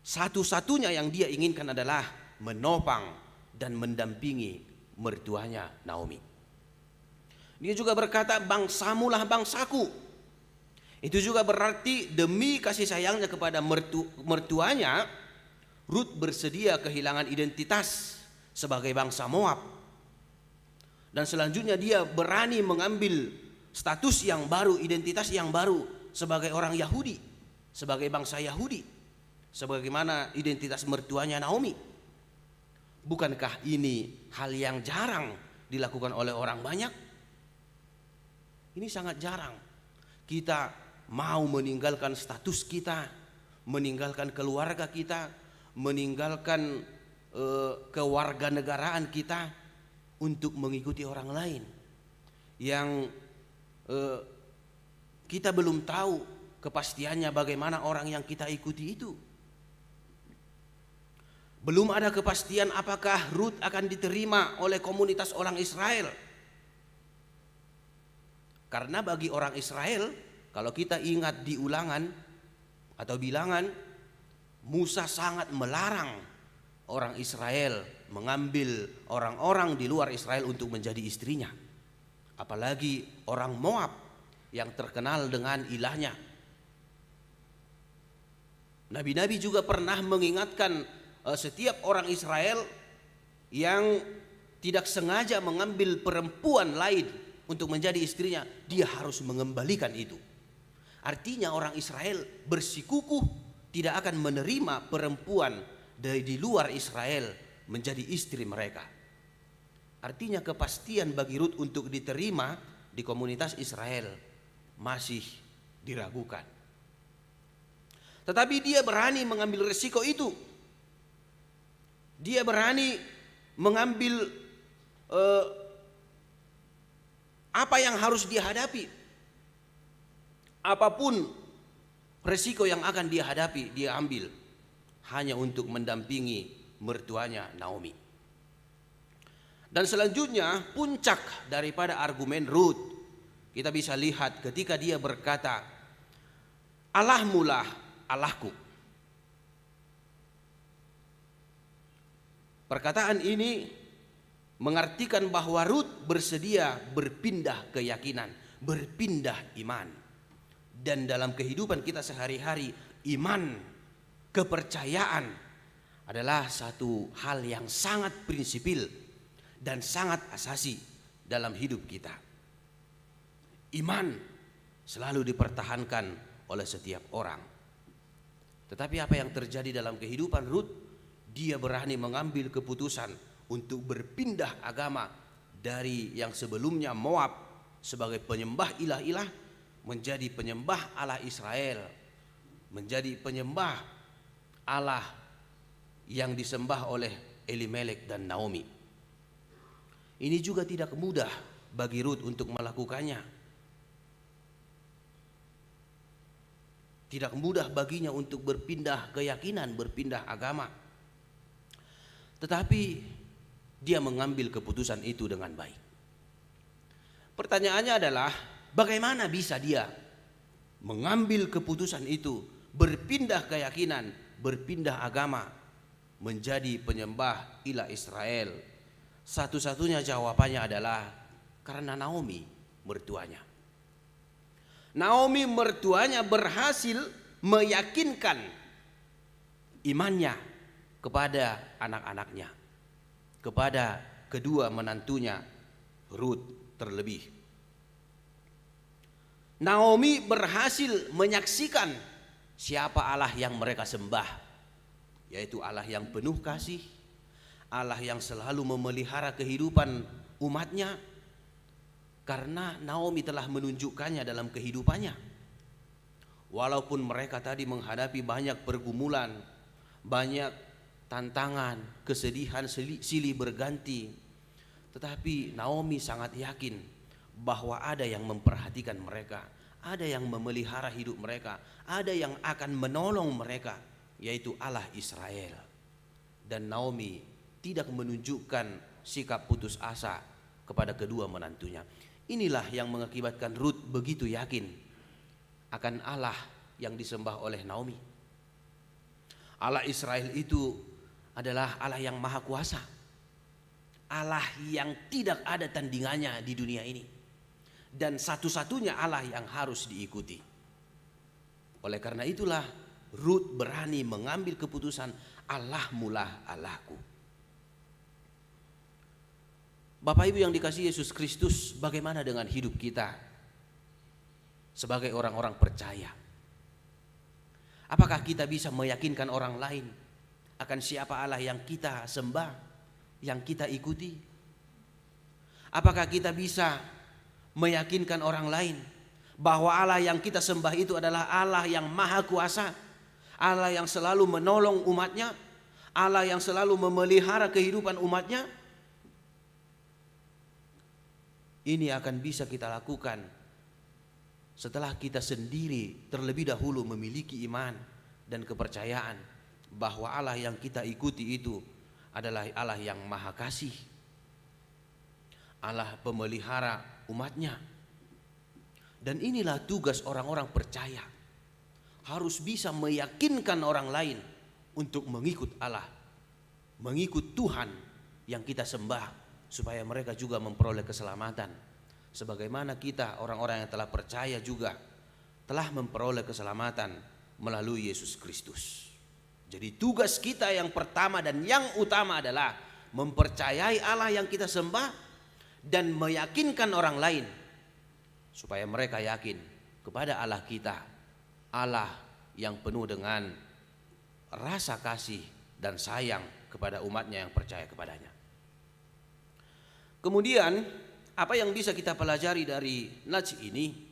Satu-satunya yang dia inginkan adalah menopang dan mendampingi mertuanya Naomi. Dia juga berkata, "Bangsamulah bangsaku." Itu juga berarti demi kasih sayangnya kepada mertuanya, Rut bersedia kehilangan identitas sebagai bangsa Moab. Dan selanjutnya dia berani mengambil status yang baru, identitas yang baru sebagai orang Yahudi, sebagai bangsa Yahudi, sebagaimana identitas mertuanya Naomi. Bukankah ini hal yang jarang dilakukan oleh orang banyak? Ini sangat jarang. Kita mau meninggalkan status kita, meninggalkan keluarga kita, meninggalkan kewarganegaraan kita untuk mengikuti orang lain yang kita belum tahu kepastiannya bagaimana orang yang kita ikuti itu. Belum ada kepastian apakah Rut akan diterima oleh komunitas orang Israel. Karena bagi orang Israel, kalau kita ingat di Ulangan atau Bilangan, Musa sangat melarang orang Israel mengambil orang-orang di luar Israel untuk menjadi istrinya. Apalagi orang Moab yang terkenal dengan ilahnya. Nabi-nabi juga pernah mengingatkan setiap orang Israel yang tidak sengaja mengambil perempuan lain untuk menjadi istrinya, dia harus mengembalikan itu. Artinya orang Israel bersikukuh tidak akan menerima perempuan dari luar Israel menjadi istri mereka. Artinya kepastian bagi Rut untuk diterima di komunitas Israel masih diragukan. Tetapi dia berani mengambil resiko itu. Dia berani mengambil apa yang harus dia hadapi. Apapun resiko yang akan dia hadapi, dia ambil hanya untuk mendampingi mertuanya Naomi. Dan selanjutnya puncak daripada argumen Rut kita bisa lihat ketika dia berkata, Allahmu lah Allahku. Perkataan ini mengartikan bahwa Rut bersedia berpindah keyakinan, berpindah iman. Dan dalam kehidupan kita sehari-hari, iman, kepercayaan adalah satu hal yang sangat prinsipil dan sangat asasi dalam hidup kita. Iman selalu dipertahankan oleh setiap orang. Tetapi apa yang terjadi dalam kehidupan Rut? Dia berani mengambil keputusan untuk berpindah agama dari yang sebelumnya Moab sebagai penyembah ilah-ilah menjadi penyembah Allah Israel, menjadi penyembah Allah yang disembah oleh Elimelek dan Naomi. Ini juga tidak mudah bagi Rut untuk melakukannya. Tidak mudah baginya untuk berpindah keyakinan, berpindah agama. Tetapi dia mengambil keputusan itu dengan baik. Pertanyaannya adalah, bagaimana bisa dia mengambil keputusan itu, berpindah keyakinan, berpindah agama, menjadi penyembah ilah Israel? Satu-satunya jawabannya adalah karena Naomi, mertuanya. Naomi mertuanya berhasil meyakinkan imannya kepada anak-anaknya, kepada kedua menantunya Rut terlebih. Naomi berhasil menyaksikan siapa Allah yang mereka sembah, yaitu Allah yang penuh kasih, Allah yang selalu memelihara kehidupan umatnya, karena Naomi telah menunjukkannya dalam kehidupannya. Walaupun mereka tadi menghadapi banyak pergumulan, banyak tantangan, kesedihan silih berganti, tetapi Naomi sangat yakin bahwa ada yang memperhatikan mereka, ada yang memelihara hidup mereka, ada yang akan menolong mereka, yaitu Allah Israel. Dan Naomi tidak menunjukkan sikap putus asa kepada kedua menantunya. Inilah yang mengakibatkan Rut begitu yakin akan Allah yang disembah oleh Naomi. Allah Israel itu adalah Allah yang maha kuasa, Allah yang tidak ada tandingannya di dunia ini, dan satu-satunya Allah yang harus diikuti. Oleh karena itulah Rut berani mengambil keputusan, Allahmu lah Allahku. Bapak Ibu yang dikasihi Yesus Kristus, bagaimana dengan hidup kita sebagai orang-orang percaya? Apakah kita bisa meyakinkan orang lain akan siapa Allah yang kita sembah, yang kita ikuti? Apakah kita bisa meyakinkan orang lain bahwa Allah yang kita sembah itu adalah Allah yang maha kuasa, Allah yang selalu menolong umatnya, Allah yang selalu memelihara kehidupan umatnya? Ini akan bisa kita lakukan setelah kita sendiri terlebih dahulu memiliki iman dan kepercayaan bahwa Allah yang kita ikuti itu adalah Allah yang maha kasih, Allah pemelihara umatnya. Dan inilah tugas orang-orang percaya, harus bisa meyakinkan orang lain untuk mengikut Allah, mengikut Tuhan yang kita sembah, supaya mereka juga memperoleh keselamatan. Sebagaimana kita orang-orang yang telah percaya juga telah memperoleh keselamatan melalui Yesus Kristus. Jadi tugas kita yang pertama dan yang utama adalah mempercayai Allah yang kita sembah dan meyakinkan orang lain supaya mereka yakin kepada Allah kita, Allah yang penuh dengan rasa kasih dan sayang kepada umatnya yang percaya kepadanya. Kemudian apa yang bisa kita pelajari dari nats ini?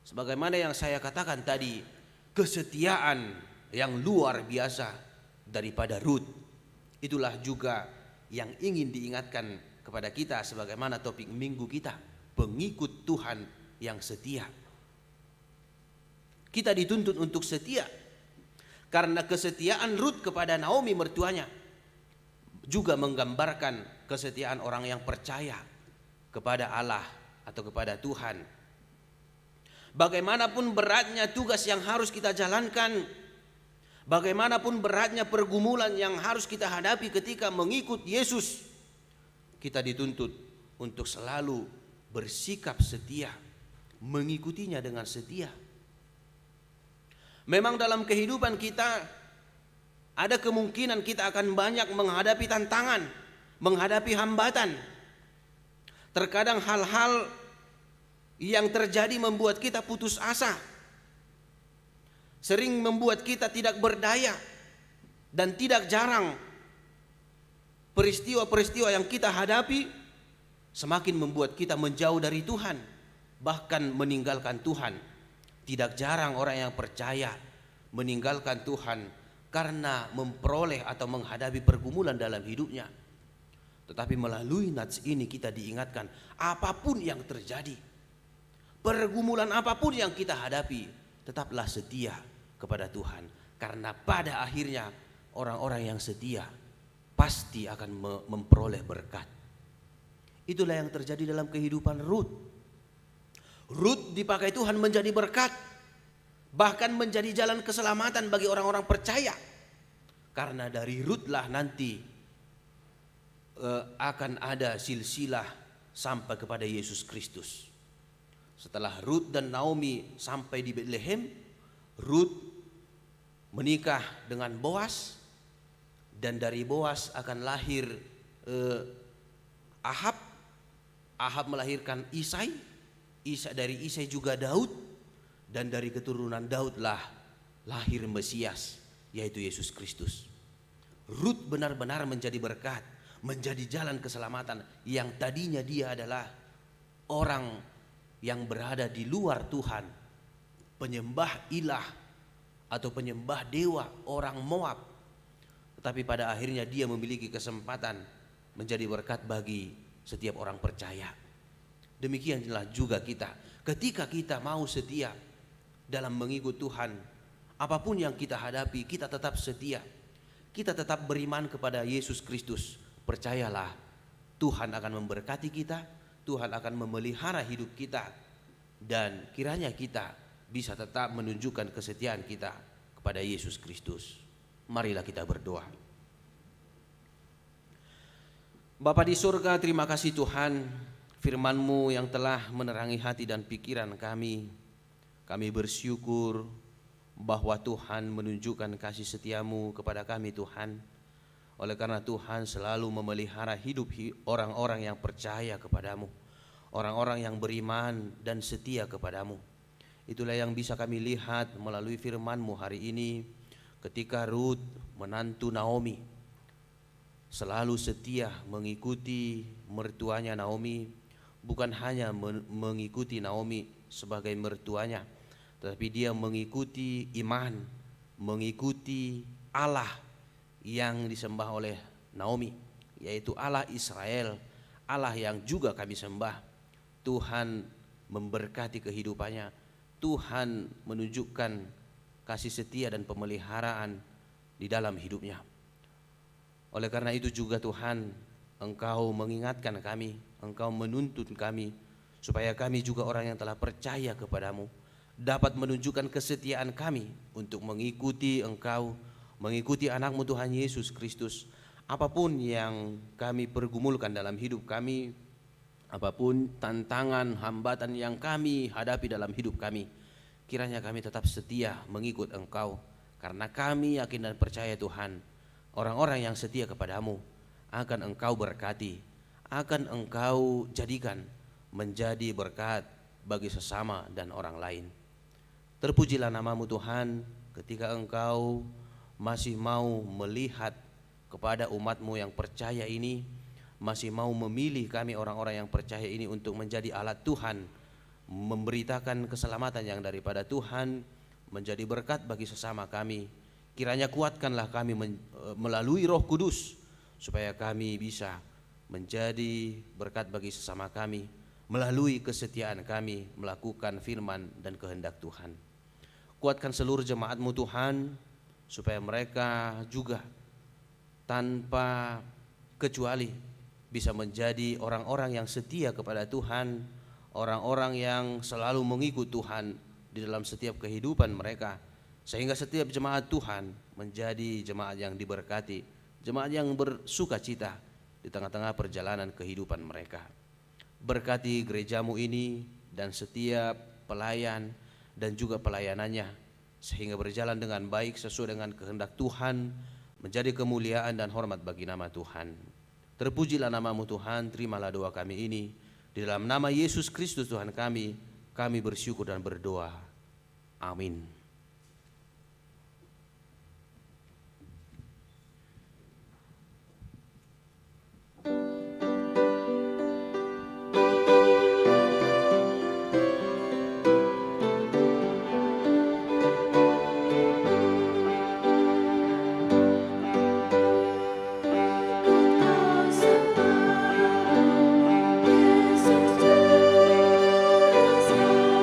Sebagaimana yang saya katakan tadi, kesetiaan yang luar biasa daripada Rut. Itulah juga yang ingin diingatkan kepada kita sebagaimana topik minggu kita, pengikut Tuhan yang setia. Kita dituntut untuk setia karena kesetiaan Rut kepada Naomi mertuanya juga menggambarkan kesetiaan orang yang percaya kepada Allah atau kepada Tuhan. Bagaimanapun beratnya tugas yang harus kita jalankan, bagaimanapun beratnya pergumulan yang harus kita hadapi ketika mengikut Yesus, kita dituntut untuk selalu bersikap setia, mengikutinya dengan setia. Memang dalam kehidupan kita ada kemungkinan kita akan banyak menghadapi tantangan, menghadapi hambatan. Terkadang hal-hal yang terjadi membuat kita putus asa, sering membuat kita tidak berdaya, dan tidak jarang peristiwa-peristiwa yang kita hadapi semakin membuat kita menjauh dari Tuhan, bahkan meninggalkan Tuhan. Tidak jarang orang yang percaya meninggalkan Tuhan karena memperoleh atau menghadapi pergumulan dalam hidupnya. Tetapi melalui nats ini kita diingatkan, apapun yang terjadi, pergumulan apapun yang kita hadapi, tetaplah setia kepada Tuhan. Karena pada akhirnya orang-orang yang setia pasti akan memperoleh berkat. Itulah yang terjadi dalam kehidupan Rut. Rut dipakai Tuhan menjadi berkat, bahkan menjadi jalan keselamatan bagi orang-orang percaya. Karena dari Rutlah nanti akan ada silsilah sampai kepada Yesus Kristus. Setelah Rut dan Naomi sampai di Betlehem, Rut menikah dengan Boas, dan dari Boas akan lahir Ahab. Ahab melahirkan Isai, dari Isai juga Daud, dan dari keturunan Daudlah lahir Mesias, yaitu Yesus Kristus. Rut benar-benar menjadi berkat, menjadi jalan keselamatan yang tadinya dia adalah orang yang berada di luar Tuhan, penyembah ilah atau penyembah dewa, orang Moab. Tetapi pada akhirnya dia memiliki kesempatan menjadi berkat bagi setiap orang percaya. Demikianlah juga kita, ketika kita mau setia dalam mengikut Tuhan, apapun yang kita hadapi, kita tetap setia, kita tetap beriman kepada Yesus Kristus. Percayalah, Tuhan akan memberkati kita, Tuhan akan memelihara hidup kita, dan kiranya kita bisa tetap menunjukkan kesetiaan kita kepada Yesus Kristus. Marilah kita berdoa. Bapa di surga, terima kasih Tuhan, firman-Mu yang telah menerangi hati dan pikiran kami. Kami bersyukur bahwa Tuhan menunjukkan kasih setia-Mu kepada kami Tuhan. Oleh karena Tuhan selalu memelihara hidup orang-orang yang percaya kepadamu, orang-orang yang beriman dan setia kepadamu. Itulah yang bisa kami lihat melalui firman-Mu hari ini, ketika Rut menantu Naomi selalu setia mengikuti mertuanya Naomi, bukan hanya mengikuti Naomi sebagai mertuanya, tetapi dia mengikuti iman, mengikuti Allah yang disembah oleh Naomi, yaitu Allah Israel, Allah yang juga kami sembah. Tuhan memberkati kehidupannya, Tuhan menunjukkan kasih setia dan pemeliharaan di dalam hidupnya. Oleh karena itu juga Tuhan, Engkau mengingatkan kami, Engkau menuntun kami, supaya kami juga orang yang telah percaya kepadamu dapat menunjukkan kesetiaan kami untuk mengikuti Engkau, mengikuti anak-Mu Tuhan Yesus Kristus, apapun yang kami pergumulkan dalam hidup kami, apapun tantangan, hambatan yang kami hadapi dalam hidup kami, kiranya kami tetap setia mengikut Engkau, karena kami yakin dan percaya Tuhan, orang-orang yang setia kepadamu akan Engkau berkati, akan Engkau jadikan menjadi berkat bagi sesama dan orang lain. Terpujilah namamu Tuhan, ketika Engkau masih mau melihat kepada umatmu yang percaya ini, masih mau memilih kami orang-orang yang percaya ini untuk menjadi alat Tuhan, memberitakan keselamatan yang daripada Tuhan, menjadi berkat bagi sesama kami. Kiranya kuatkanlah kami melalui Roh Kudus, supaya kami bisa menjadi berkat bagi sesama kami, melalui kesetiaan kami melakukan firman dan kehendak Tuhan. Kuatkan seluruh jemaat-Mu Tuhan, supaya mereka juga tanpa kecuali bisa menjadi orang-orang yang setia kepada Tuhan, orang-orang yang selalu mengikut Tuhan di dalam setiap kehidupan mereka, sehingga setiap jemaat Tuhan menjadi jemaat yang diberkati, jemaat yang bersuka cita di tengah-tengah perjalanan kehidupan mereka. Berkati gerejamu ini dan setiap pelayan dan juga pelayanannya, sehingga berjalan dengan baik sesuai dengan kehendak Tuhan, menjadi kemuliaan dan hormat bagi nama Tuhan. Terpujilah namamu Tuhan, terimalah doa kami ini. Di dalam nama Yesus Kristus Tuhan kami bersyukur dan berdoa. Amin. Yesus Juru Selamat.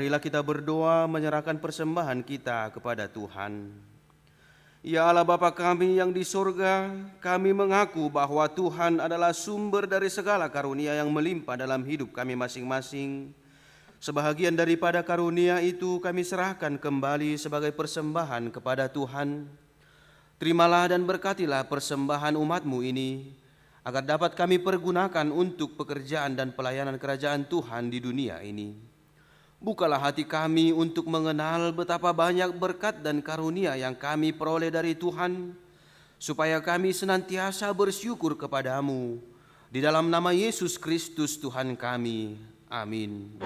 marilah kita berdoa menyerahkan persembahan kita kepada Tuhan. Ya Allah Bapa kami yang di surga, kami mengaku bahwa Tuhan adalah sumber dari segala karunia yang melimpah dalam hidup kami masing-masing. Sebahagian daripada karunia itu kami serahkan kembali sebagai persembahan kepada Tuhan. Terimalah dan berkatilah persembahan umat-Mu ini, agar dapat kami pergunakan untuk pekerjaan dan pelayanan kerajaan Tuhan di dunia ini. Bukalah hati kami untuk mengenal betapa banyak berkat dan karunia yang kami peroleh dari Tuhan, supaya kami senantiasa bersyukur kepadamu. Di dalam nama Yesus Kristus Tuhan kami. Amin.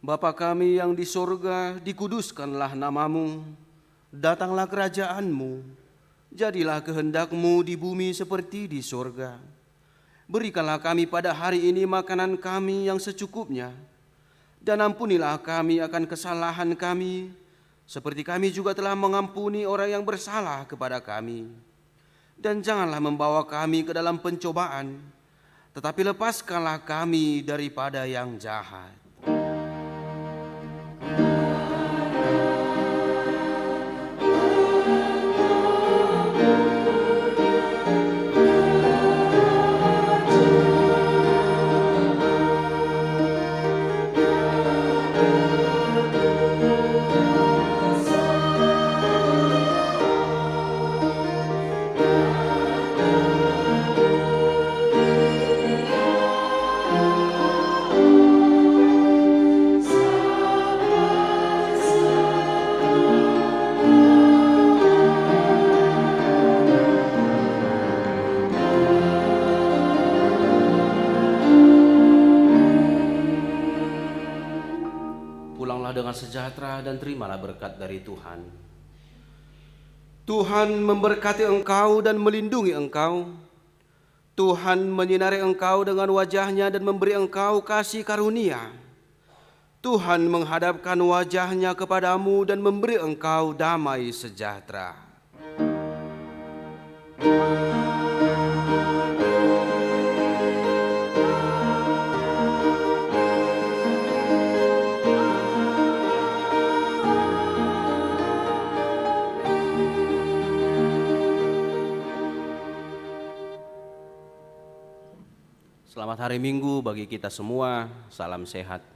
Bapa kami yang di sorga, dikuduskanlah namamu, datanglah kerajaanmu, jadilah kehendak-Mu di bumi seperti di sorga. Berikanlah kami pada hari ini makanan kami yang secukupnya, dan ampunilah kami akan kesalahan kami, seperti kami juga telah mengampuni orang yang bersalah kepada kami. Dan janganlah membawa kami ke dalam pencobaan, tetapi lepaskanlah kami daripada yang jahat. Dengan sejahtera dan terimalah berkat dari Tuhan. Tuhan memberkati engkau dan melindungi engkau. Tuhan menyinari engkau dengan wajah-Nya dan memberi engkau kasih karunia. Tuhan menghadapkan wajah-Nya kepadamu dan memberi engkau damai sejahtera. Selamat hari Minggu bagi kita semua, salam sehat.